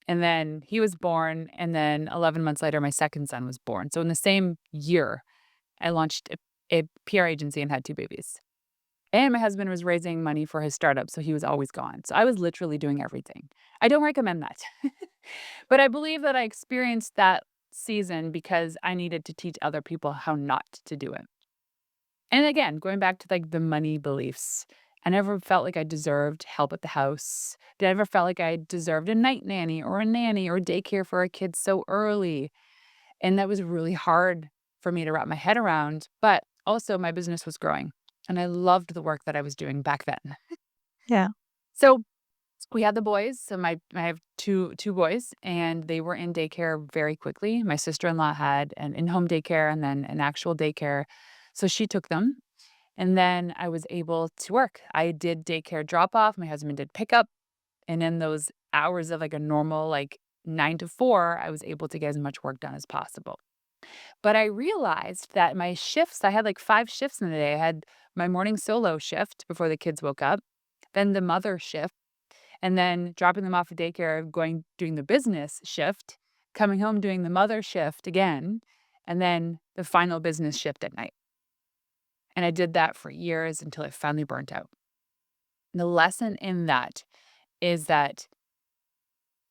and then he was born, and then 11 months later, my second son was born. So in the same year, I launched a PR agency and had 2 babies. And my husband was raising money for his startup, so he was always gone. So I was literally doing everything. I don't recommend that. But I believe that I experienced that season because I needed to teach other people how not to do it. And again, going back to, like, the money beliefs, I never felt like I deserved help at the house. Did I ever felt like I deserved a night nanny or a nanny or daycare for our kids so early, and that was really hard for me to wrap my head around, but also my business was growing, and I loved the work that I was doing back then. Yeah. So, we had the boys, so I have two boys, and they were in daycare very quickly. My sister-in-law had an in-home daycare and then an actual daycare, so she took them. And then I was able to work. I did daycare drop off, my husband did pickup, and in those hours of, like, a normal, like, 9 to 4, I was able to get as much work done as possible. But I realized that my shifts I had, like, 5 shifts in the day. I had my morning solo shift before the kids woke up, then the mother shift, and then dropping them off at daycare, doing the business shift, coming home doing the mother shift again, and then the final business shift at night. And I did that for years until I finally burnt out. The lesson in that is that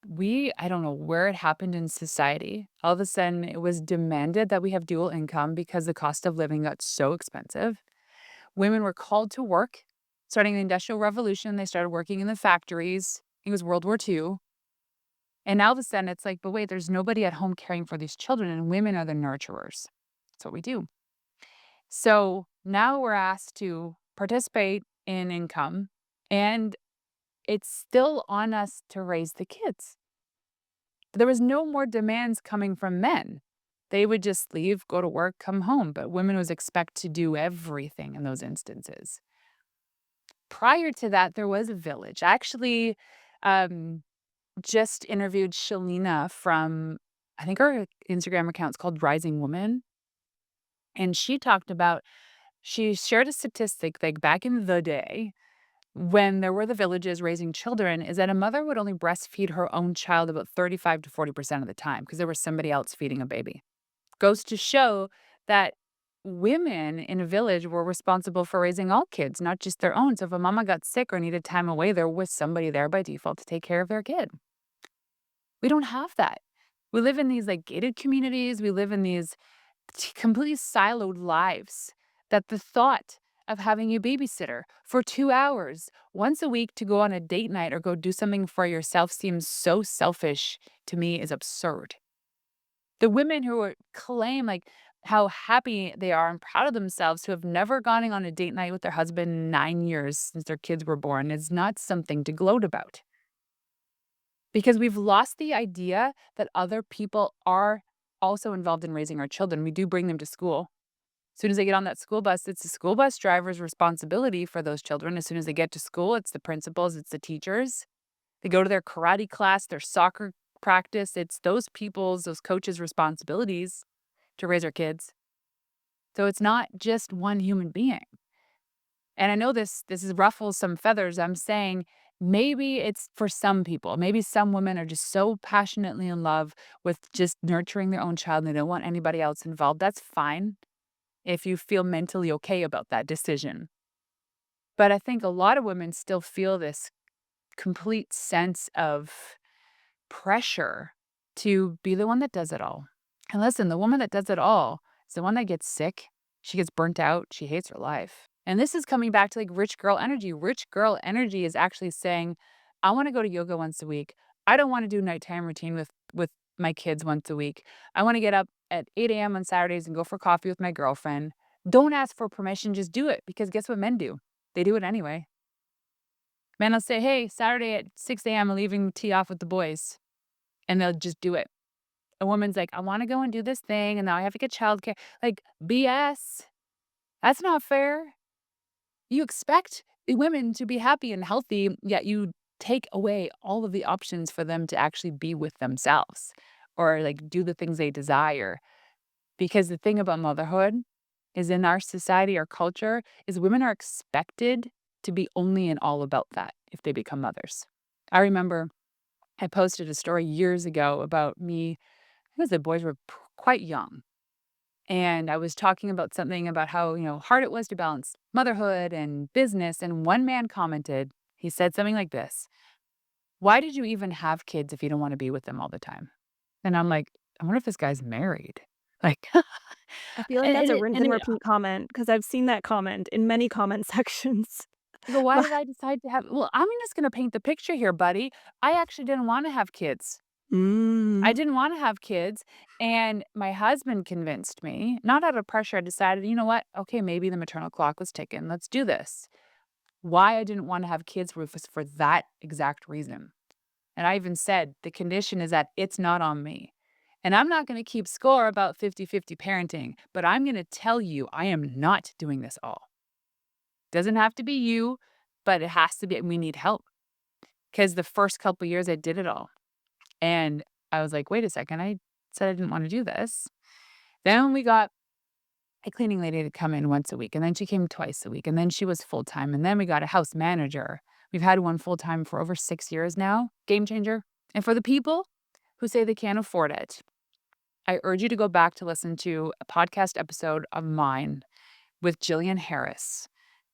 I don't know where it happened in society. All of a sudden, it was demanded that we have dual income because the cost of living got so expensive. Women were called to work. Starting the Industrial Revolution, they started working in the factories. It was World War II. And now all of a sudden, it's like, but wait, there's nobody at home caring for these children, and women are the nurturers. That's what we do. So now we're asked to participate in income, and it's still on us to raise the kids. There was no more demands coming from men. They would just leave, go to work, come home, but women was expected to do everything in those instances. Prior to that, there was a village. I actually um, just interviewed Shalina from, I think her Instagram account's called Rising Woman, and she shared a statistic like back in the day when there were the villages raising children, is that a mother would only breastfeed her own child about 35 to 40% of the time because there was somebody else feeding a baby. Goes to show that women in a village were responsible for raising all kids, not just their own. So if a mama got sick or needed time away, there was somebody there by default to take care of their kid. We don't have that. We live in these like gated communities. We live in these completely siloed lives that the thought of having a babysitter for 2 hours once a week to go on a date night or go do something for yourself seems so selfish to me is absurd. The women who claim like how happy they are and proud of themselves who have never gone on a date night with their husband in 9 years since their kids were born is not something to gloat about. Because we've lost the idea that other people are also involved in raising our children. We do bring them to school. As soon as they get on that school bus, it's the school bus driver's responsibility for those children. As soon as they get to school, it's the principals, it's the teachers. They go to their karate class, their soccer practice. It's those people's, those coaches' responsibilities to raise our kids. So it's not just one human being. And I know this is ruffles some feathers. I'm saying maybe it's for some people. Maybe some women are just so passionately in love with just nurturing their own child and they don't want anybody else involved. That's fine if you feel mentally okay about that decision. But I think a lot of women still feel this complete sense of pressure to be the one that does it all. And listen, the woman that does it all is the one that gets sick. She gets burnt out. She hates her life. And this is coming back to like rich girl energy. Rich girl energy is actually saying, I want to go to yoga once a week. I don't want to do nighttime routine with my kids once a week. I want to get up at 8 a.m. on Saturdays and go for coffee with my girlfriend. Don't ask for permission, just do it because guess what men do? They do it anyway. Men will say, hey, Saturday at 6 a.m. I'm leaving tea off with the boys. And they'll just do it. A woman's like, I want to go and do this thing, and now I have to get childcare. Like, BS. That's not fair. You expect the women to be happy and healthy, yet you take away all of the options for them to actually be with themselves or like do the things they desire. Because the thing about motherhood is in our society, our culture, is women are expected to be only and all about that if they become mothers. I remember I posted a story years ago about me because the boys were quite young. And I was talking about something about how, hard it was to balance motherhood and business. And one man commented, he said something like this: why did you even have kids if you don't want to be with them all the time? And I'm like, I wonder if this guy's married. Like, I feel like and, that's and, a it, rinse and and it, repeat comment because I've seen that comment in many comment sections. I go, why But did I decide to have? Well, I'm just going to paint the picture here, buddy. I actually didn't want to have kids. I mm, didn't wanna have kids, and my husband convinced me, not out of pressure, I decided, you know what? Okay, maybe the maternal clock was ticking, let's do this. Why I didn't wanna have kids was for that exact reason, and I even said, "The condition is that it's not on me." And I'm not gonna keep score about 50-50 parenting, but I'm gonna tell you I am not doing this all. Doesn't have to be you, but it has to be we need help. Because the first couple years I did it all. And I was like, "Wait a second, I said I didn't wanna do this." Then we got a cleaning lady to come in once a week, and then she came twice a week, and then she was full-time, and then we got a house manager. We've had one full-time for over 6 years now. Game changer. And for the people who say they can't afford it, I urge you to go back to listen to a podcast episode of mine with Jillian Harris,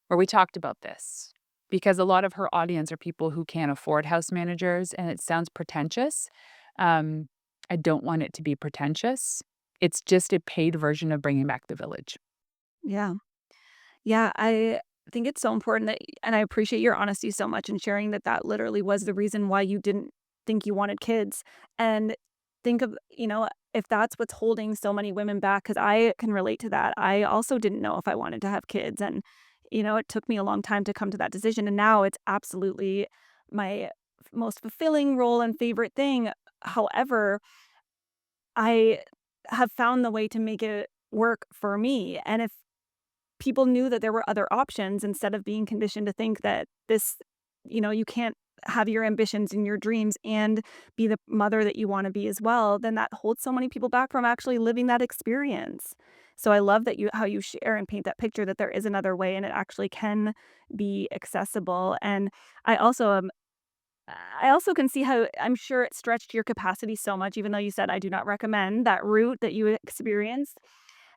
where we talked about this. Because a lot of her audience are people who can't afford house managers, and it sounds pretentious. Um, I don't want it to be pretentious. It's just a paid version of bringing back the village. yeah. Yeah, I think it's so important that and I appreciate your honesty so much in sharing that that literally was the reason why you didn't think you wanted kids, and think of, if that's what's holding so many women back, because I can relate to that. I also didn't know if I wanted to have kids, and, it took me a long time to come to that decision, and now it's absolutely my most fulfilling role and favorite thing. However, I have found the way to make it work for me, and if people knew that there were other options instead of being conditioned to think that you can't have your ambitions and your dreams and be the mother that you want to be as well, then that holds so many people back from actually living that experience. So I love that how you share and paint that picture that there is another way and it actually can be accessible. And I also am I also can see how I'm sure it stretched your capacity so much, even though you said I do not recommend that route that you experienced.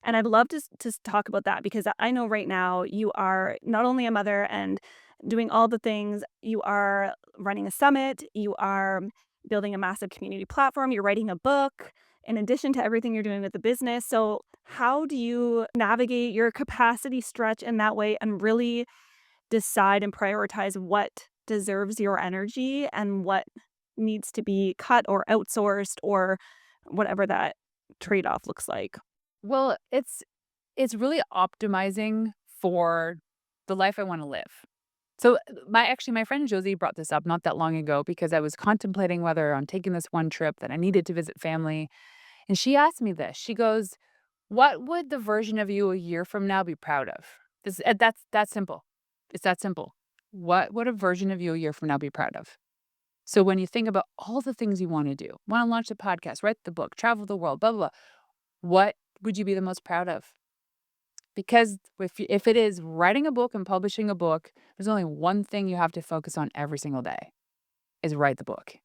And I'd love to talk about that because I know right now you are not only a mother and doing all the things, you are running a summit, you are building a massive community platform, you're writing a book, in addition to everything you're doing with the business. So, how do you navigate your capacity stretch in that way and really decide and prioritize what deserves your energy and what needs to be cut or outsourced or whatever that trade-off looks like? Well, it's really optimizing for the life I wanna live. So, my friend Josie brought this up not that long ago because I was contemplating whether on taking this one trip that I needed to visit family, and she asked me this. She goes, "What would the version of you a year from now be proud of?" That's that simple. It's that simple. What would a version of you a year from now be proud of? So when you think about all the things you wanna do, wanna launch a podcast, write the book, travel the world, blah, blah, blah, what would you be the most proud of? Because if it is writing a book and publishing a book, there's only one thing you have to focus on every single day, is write the book.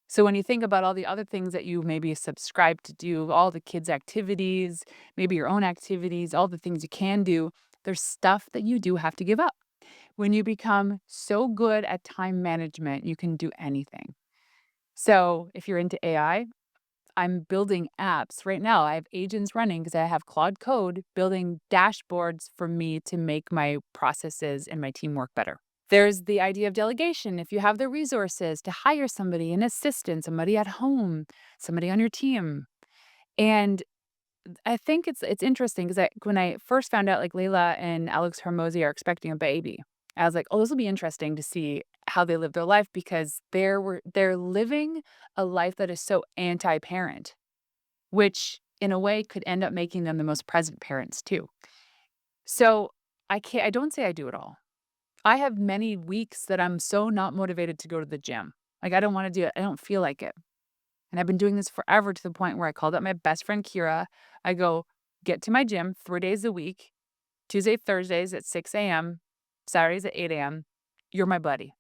So when you think about all the other things that you maybe subscribe to do, all the kids' activities, maybe your own activities, all the things you can do, there's stuff that you do have to give up. When you become so good at time management, you can do anything. So if you're into AI, I'm building apps right now. I have agents running because I have Claude Code building dashboards for me to make my processes and my team work better. There's the idea of delegation. If you have the resources to hire somebody, an assistant, somebody at home, somebody on your team. And I think it's interesting because when I first found out like Layla and Alex Hormozy are expecting a baby, I was like, oh, this will be interesting to see how they live their life because they're living a life that is so anti-parent, which in a way could end up making them the most present parents too. So I don't say I do it all. I have many weeks that I'm so not motivated to go to the gym. Like I don't want to do it. I don't feel like it. And I've been doing this forever to the point where I called up my best friend Kira. I go, get to my gym 3 days a week, Tuesday, Thursdays at 6 a.m., Saturdays at 8 a.m. You're my buddy.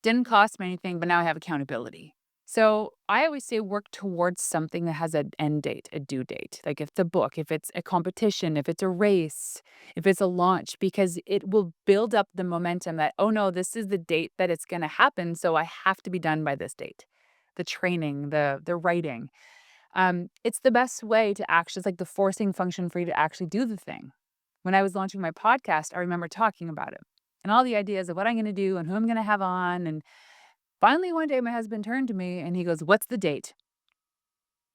Didn't cost me anything, but now I have accountability. So I always say work towards something that has an end date, a due date. Like if the book, if it's a competition, if it's a race, if it's a launch, because it will build up the momentum that, oh no, this is the date that it's going to happen. So I have to be done by this date. The training, the writing. It's the best way to actually, it's like the forcing function for you to actually do the thing. When I was launching my podcast, I remember talking about it and all the ideas of what I'm going to do and who I'm going to have on. And finally, one day, my husband turned to me and he goes, "What's the date?"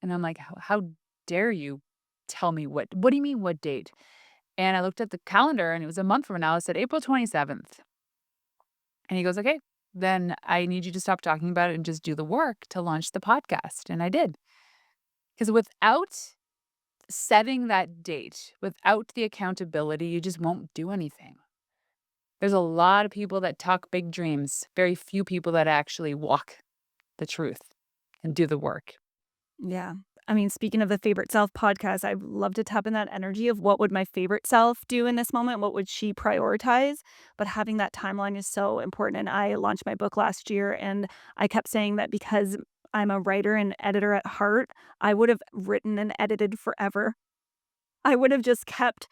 And I'm like, how dare you tell me what do you mean, what date? And I looked at the calendar and it was a month from now. It said April 27th. And he goes, "Okay, then I need you to stop talking about it and just do the work to launch the podcast." And I did. Because without setting that date, without the accountability, you just won't do anything. There's a lot of people that talk big dreams, very few people that actually walk the truth and do the work. Yeah. I mean, speaking of the favorite self podcast, I'd love to tap in that energy of what would my favorite self do in this moment? What would she prioritize? But having that timeline is so important. And I launched my book last year and I kept saying that because I'm a writer and editor at heart, I would have written and edited forever. I would have just kept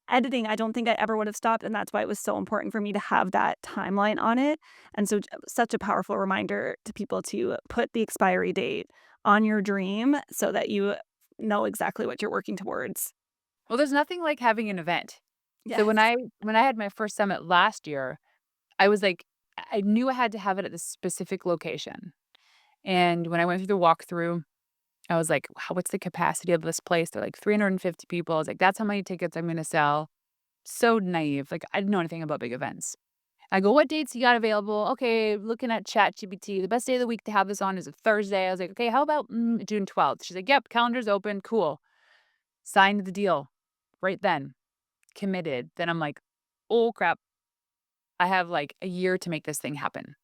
editing. I don't think I ever would have stopped, and that's why it was so important for me to have that timeline on it, and so such a powerful reminder to people to put the expiry date on your dream so that you know exactly what you're working towards. Well, there's nothing like having an event. So Yes. when I had my first summit last year, I was like, I knew I had to have it at this specific location. And when I went through the walkthrough, I was like, wow, what's the capacity of this place? They're like 350 people. I was like, that's how many tickets I'm going to sell. So naive. Like, I didn't know anything about big events. I go, what dates you got available? Okay, looking at ChatGPT. The best day of the week to have this on is a Thursday. I was like, okay, how about June 12th? She's like, yep, calendar's open. Cool. Signed the deal right then, committed. Then I'm like, oh crap. I have like a year to make this thing happen.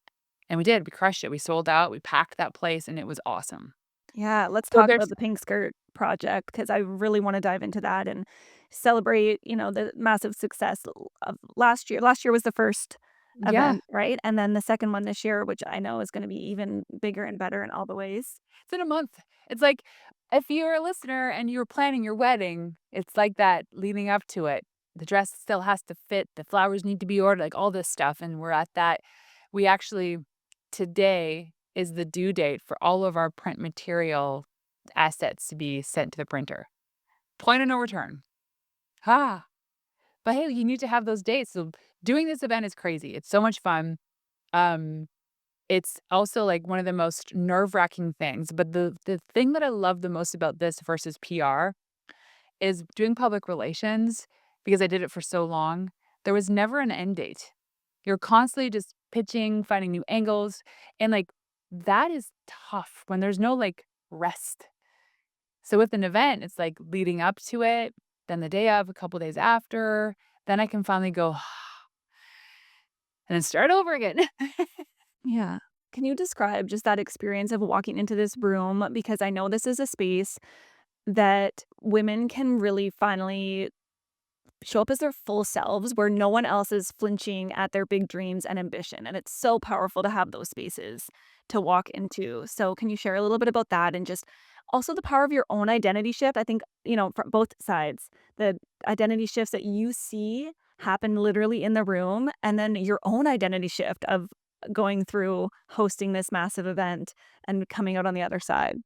And we did. We crushed it. We sold out. We packed that place and it was awesome. Yeah, let's So talk there's about the Pink Skirt project because I really wanna dive into that and celebrate, the massive success of last year. Last year was the first yeah, event, right? And then the second one this year, which I know is gonna be even bigger and better in all the ways. it's in a month. It's like If you're a listener and you're planning your wedding, it's like that leading up to it. The dress still has to fit, the flowers need to be ordered, like all this stuff. And we're at that. We actually, today is the due date for all of our print material assets to be sent to the printer. Point of no return. Ah, but hey, you need to have those dates. So doing this event is crazy. It's so much fun. Um, it's also like one of the most nerve-wracking things. But the thing that I love the most about this versus PR is doing public relations, because I did it for so long. There was never an end date. You're constantly just pitching, finding new angles, and like that is tough when there's no like rest. So with an event, it's like leading up to it, then the day of, a couple days after, then I can finally go and then start over again. Yeah. Can you describe just that experience of walking into this room? Because I know this is a space that women can really finally show up as their full selves where no one else is flinching at their big dreams and ambition. And it's so powerful to have those spaces to walk into. So, can you share a little bit about that and just also the power of your own identity shift? I think, from both sides, the identity shifts that you see happen literally in the room, and then your own identity shift of going through hosting this massive event and coming out on the other side.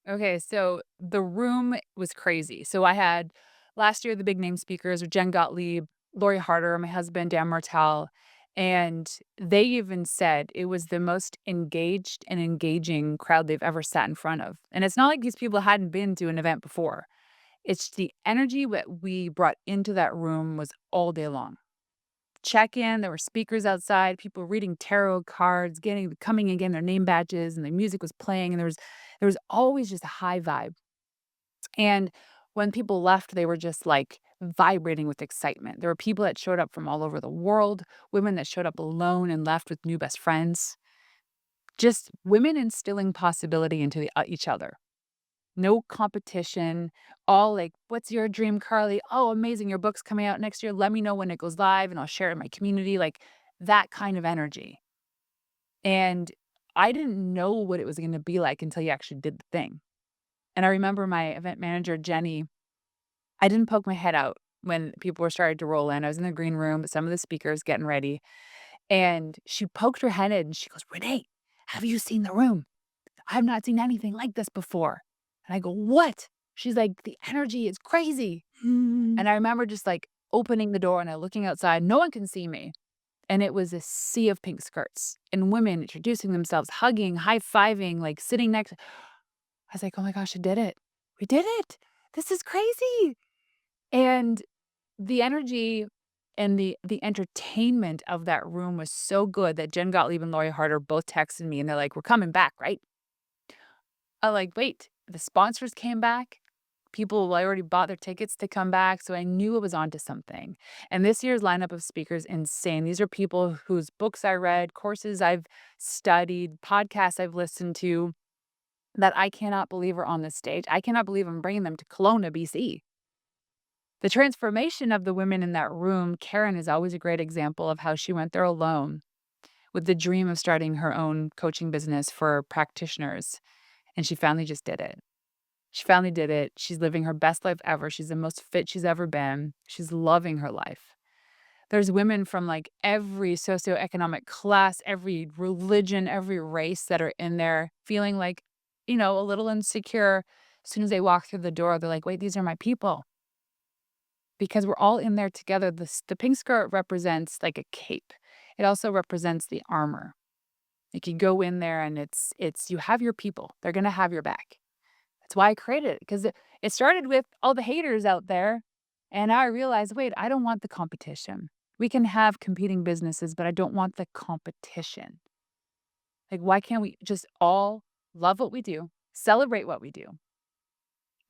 Okay, so the room was crazy. So I had last year the big name speakers were Jen Gottlieb, Lori Harder, my husband, Dan Martell, and they even said it was the most engaged and engaging crowd they've ever sat in front of. And it's not like these people hadn't been to an event before. It's the energy that we brought into that room was all day long. Check in, there were speakers outside, people reading tarot cards, coming and getting their name badges, and the music was playing, and there was always just a high vibe. And when people left, they were just like vibrating with excitement. There were people that showed up from all over the world, women that showed up alone and left with new best friends. Just women instilling possibility into each other. No competition, all like, "What's your dream, Carly? Oh, amazing, your book's coming out next year. Let me know when it goes live and I'll share it in my community." Like, that kind of energy. And I didn't know what it was gonna be like until you actually did the thing. And I remember my event manager, Jenny, I didn't poke my head out when people were starting to roll in. I was in the green room with some of the speakers getting ready, and she poked her head in and she goes, "Renee, have you seen the room? I've not seen anything like this before." And I go, "What?" She's like, "The energy is crazy." Mm. And I remember just like opening the door and I looking outside. No one can see me. And it was a sea of pink skirts and women introducing themselves, hugging, high fiving, like sitting next. I was like, "Oh my gosh, I did it. We did it. This is crazy." And the energy and the entertainment of that room was so good that Jen Gottlieb and Lori Harder both texted me and they're like, "We're coming back, right?" I'm like, "Wait, the sponsors came back? People already bought their tickets to come back," so I knew it was onto something. And this year's lineup of speakers, insane. These are people whose books I read, courses I've studied, podcasts I've listened to that I cannot believe are on this stage. I cannot believe I'm bringing them to Kelowna, BC. The transformation of the women in that room, Karen is always a great example of how she went there alone with the dream of starting her own coaching business for practitioners, and she finally just did it. She finally did it. She's living her best life ever. She's the most fit she's ever been. She's loving her life. There's women from like every socioeconomic class, every religion, every race that are in there feeling like, a little insecure. As soon as they walk through the door, they're like, "Wait, these are my people." Because we're all in there together. The pink skirt represents like a cape. It also represents the armor. Like you go in there and it's you have your people. They're gonna have your back. That's why I created it, because it started with all the haters out there, and now I realized, wait, I don't want the competition. We can have competing businesses, but I don't want the competition. Like, why can't we just all love what we do, celebrate what we do?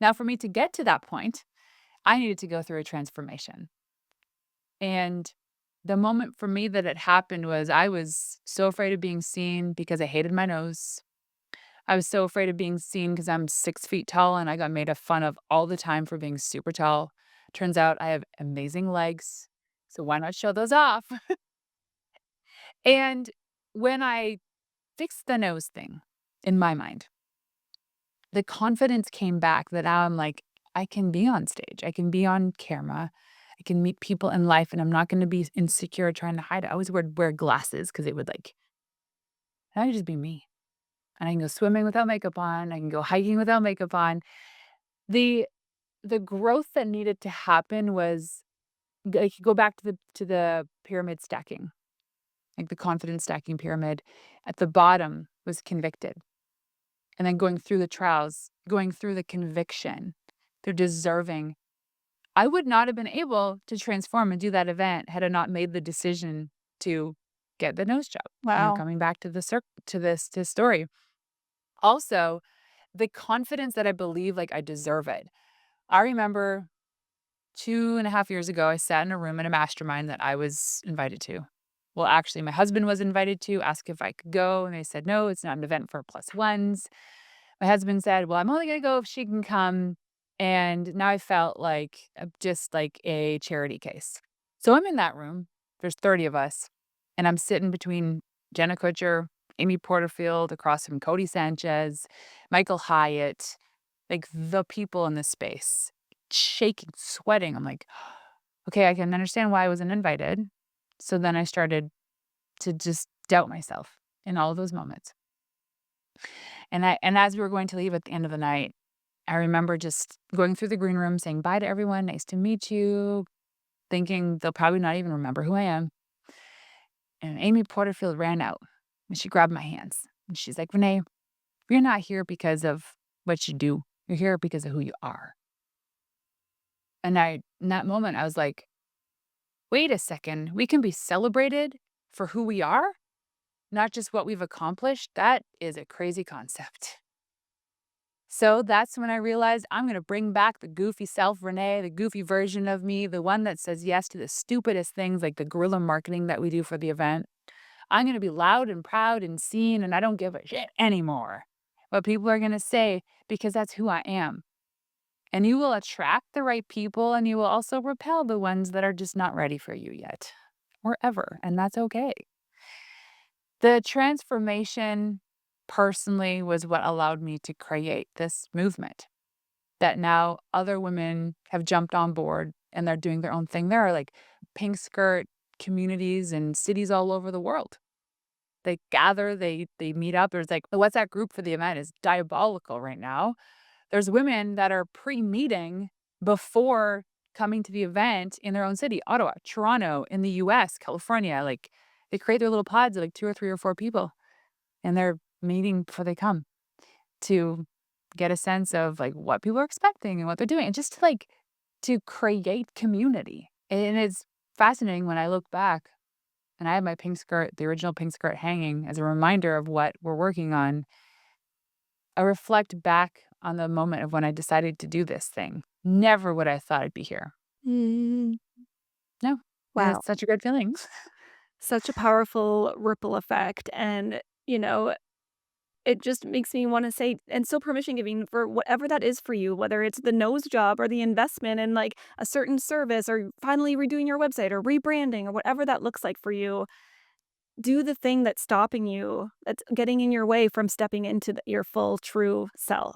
Now, for me to get to that point, I needed to go through a transformation. And the moment for me that it happened was I was so afraid of being seen because I hated my nose. I was so afraid of being seen because I'm 6 feet tall and I got made fun of all the time for being super tall. Turns out I have amazing legs. So why not show those off? And when I fixed the nose thing in my mind, the confidence came back that now I'm like, I can be on stage. I can be on camera. I can meet people in life and I'm not going to be insecure trying to hide it. I always would wear glasses because it would like, I could just be me. And I can go swimming without makeup on. I can go hiking without makeup on. The the growth that needed to happen was like go back to the pyramid stacking, like the confidence stacking pyramid. At the bottom was convicted. And then going through the trials, going through the conviction, they're deserving. I would not have been able to transform and do that event had I not made the decision to get the nose job. Wow. Coming back to this story. Also, the confidence that I believe like I deserve it. I remember 2.5 years ago, I sat in a room in a mastermind that I was invited to. Well, actually, my husband was invited to, ask if I could go, and they said, no, it's not an event for plus ones. My husband said, "Well, I'm only gonna go if she can come." And now I felt like just like a charity case. So I'm in that room. There's 30 of us, and I'm sitting between Jenna Kutcher, Amy Porterfield, across from Cody Sanchez, Michael Hyatt, like the people in this space, shaking, sweating. I'm like, okay, I can understand why I wasn't invited. So then I started to just doubt myself in all of those moments. And as we were going to leave at the end of the night, I remember just going through the green room saying bye to everyone, "Nice to meet you," thinking they'll probably not even remember who I am. And Amy Porterfield ran out and she grabbed my hands and she's like, "Renee, you're not here because of what you do. You're here because of who you are." And in that moment, I was like, wait a second, we can be celebrated for who we are, not just what we've accomplished. That is a crazy concept. So that's when I realized I'm going to bring back the goofy self, Renee, the goofy version of me, the one that says yes to the stupidest things like the guerrilla marketing that we do for the event. I'm going to be loud and proud and seen, and I don't give a shit anymore what people are going to say because that's who I am. And you will attract the right people and you will also repel the ones that are just not ready for you yet or ever. And that's okay. The transformation personally was what allowed me to create this movement that now other women have jumped on board and they're doing their own thing. There are like pink skirt communities and cities all over the world. They gather, they meet up. There's like the WhatsApp group for the event is diabolical right now. There's women that are pre-meeting before coming to the event in their own city, Ottawa, Toronto, in the US, California. Like they create their little pods of like 2 or 3 or 4 people and they're meeting before they come to get a sense of like what people are expecting and what they're doing and just to like to create community. And it's fascinating when I look back and I have my pink skirt, the original pink skirt hanging as a reminder of what we're working on. I reflect back on the moment of when I decided to do this thing. Never would I thought I'd be here. Mm, No. And wow. it's such a good feeling. Such a powerful ripple effect. And, it just makes me want to say, and so permission giving for whatever that is for you, whether it's the nose job or the investment in like a certain service or finally redoing your website or rebranding or whatever that looks like for you. Do the thing that's stopping you, that's getting in your way from stepping into your full true self.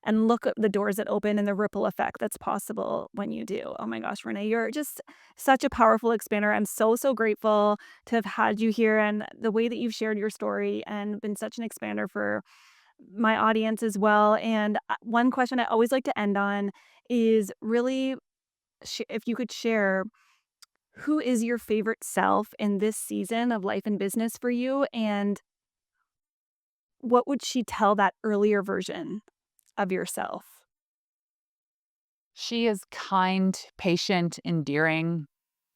And look at the doors that open and the ripple effect that's possible when you do. Oh my gosh, Renee, you're just such a powerful expander. I'm so, so grateful to have had you here and the way that you've shared your story and been such an expander for my audience as well. And one question I always like to end on is really if you could share who is your favorite self in this season of life and business for you? And what would she tell that earlier version of yourself? She is kind, patient, endearing.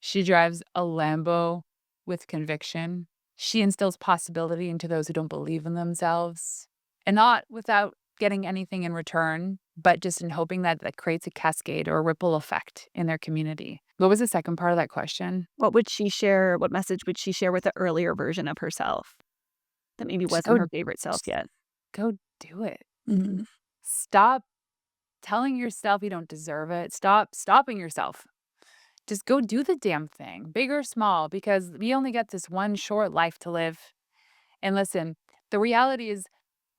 She drives a Lambo with conviction. She instills possibility into those who don't believe in themselves, and not without getting anything in return, but just in hoping that that creates a cascade or a ripple effect in their community. What was the second part of that question? What would she share? What message would she share with the earlier version of herself that maybe Just wasn't her favorite self just yet? go do it. Mhm. Stop telling yourself you don't deserve it. Stop stopping yourself. Just go do the damn thing, big or small, because we only get this one short life to live. And listen, the reality is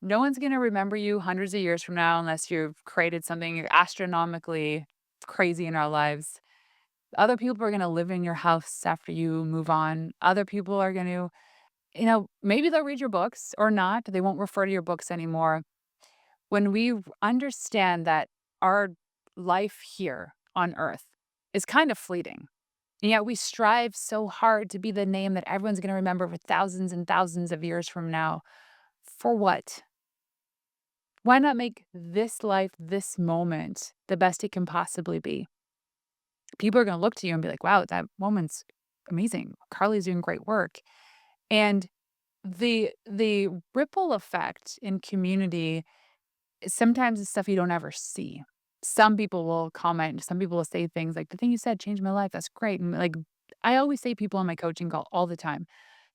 No one's going to remember you hundreds of years from now unless you've created something astronomically crazy in our lives. Other people are going to live in your house after you move on. Other people are going to, maybe they'll read your books or not. They won't refer to your books anymore. When we understand that our life here on earth is kind of fleeting, and yet we strive so hard to be the name that everyone's going to remember for thousands and thousands of years from now. For what? Why not make this life, this moment, the best it can possibly be? People are going to look to you and be like, wow, that woman's amazing. Carly's doing great work. And the ripple effect in community sometimes it's stuff you don't ever see. Some people will comment, some people will say things like, "The thing you said changed my life. That's great." And like, I always say people on my coaching call all the time,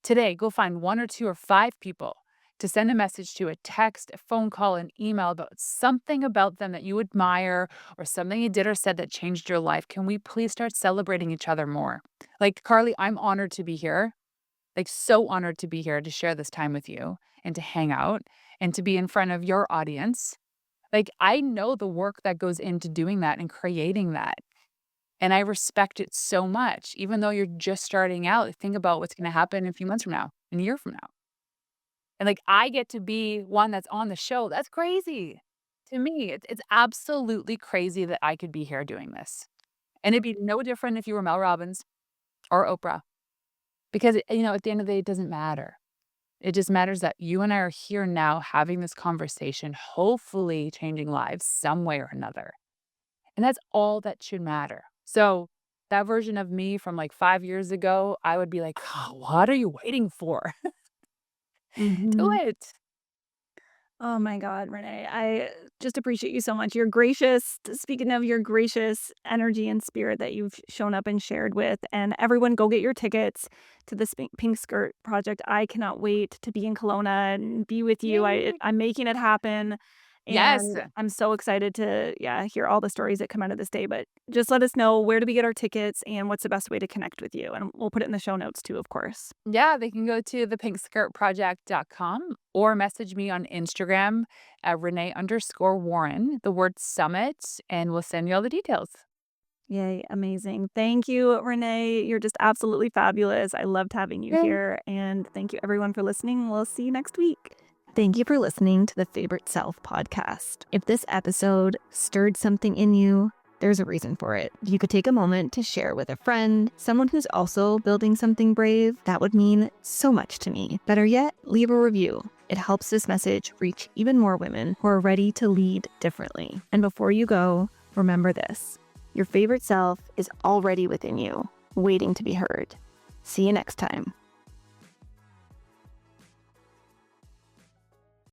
today, go find 1 or 2 or 5 people to send a message to, a text, a phone call, an email about something about them that you admire or something you did or said that changed your life. Can we please start celebrating each other more? Like, Carly, I'm honored to be here. Like, so honored to be here to share this time with you and to hang out and to be in front of your audience. Like, I know the work that goes into doing that and creating that, and I respect it so much. Even though you're just starting out, think about what's gonna happen in a few months from now, in a year from now. And, like, I get to be one that's on the show. That's crazy. To me, it's absolutely crazy that I could be here doing this. And it'd be no different if you were Mel Robbins or Oprah because, at the end of the day, it doesn't matter. It just matters that you and I are here now having this conversation, hopefully changing lives some way or another. And that's all that should matter. So that version of me from like 5 years ago, I would be like, "Oh, what are you waiting for? Do Mhm. it." Oh my God, Renee, I just appreciate you so much. You're gracious. Speaking of your gracious energy and spirit that you've shown up and shared with, and everyone go get your tickets to the Pink Skirt Project. I cannot wait to be in Kelowna and be with you. Yay. I'm making it happen. Yes. And I'm so excited to, yeah, hear all the stories that come out of this day. But just let us know, where do we get our tickets and what's the best way to connect with you? And we'll put it in the show notes too, of course. Yeah, they can go to thepinkskirtproject.com or message me on Instagram at Renee_Warren, the word summit, and we'll send you all the details. Yay, amazing. Thank you, Renee. You're just absolutely fabulous. I loved having you Yay. here. And thank you, everyone, for listening. We'll see you next week. Thank you for listening to the Favorite Self podcast. If this episode stirred something in you, there's a reason for it. You could take a moment to share with a friend, someone who's also building something brave. That would mean so much to me. Better yet, leave a review. It helps this message reach even more women who are ready to lead differently. And before you go, remember this: your favorite self is already within you, waiting to be heard. See you next time.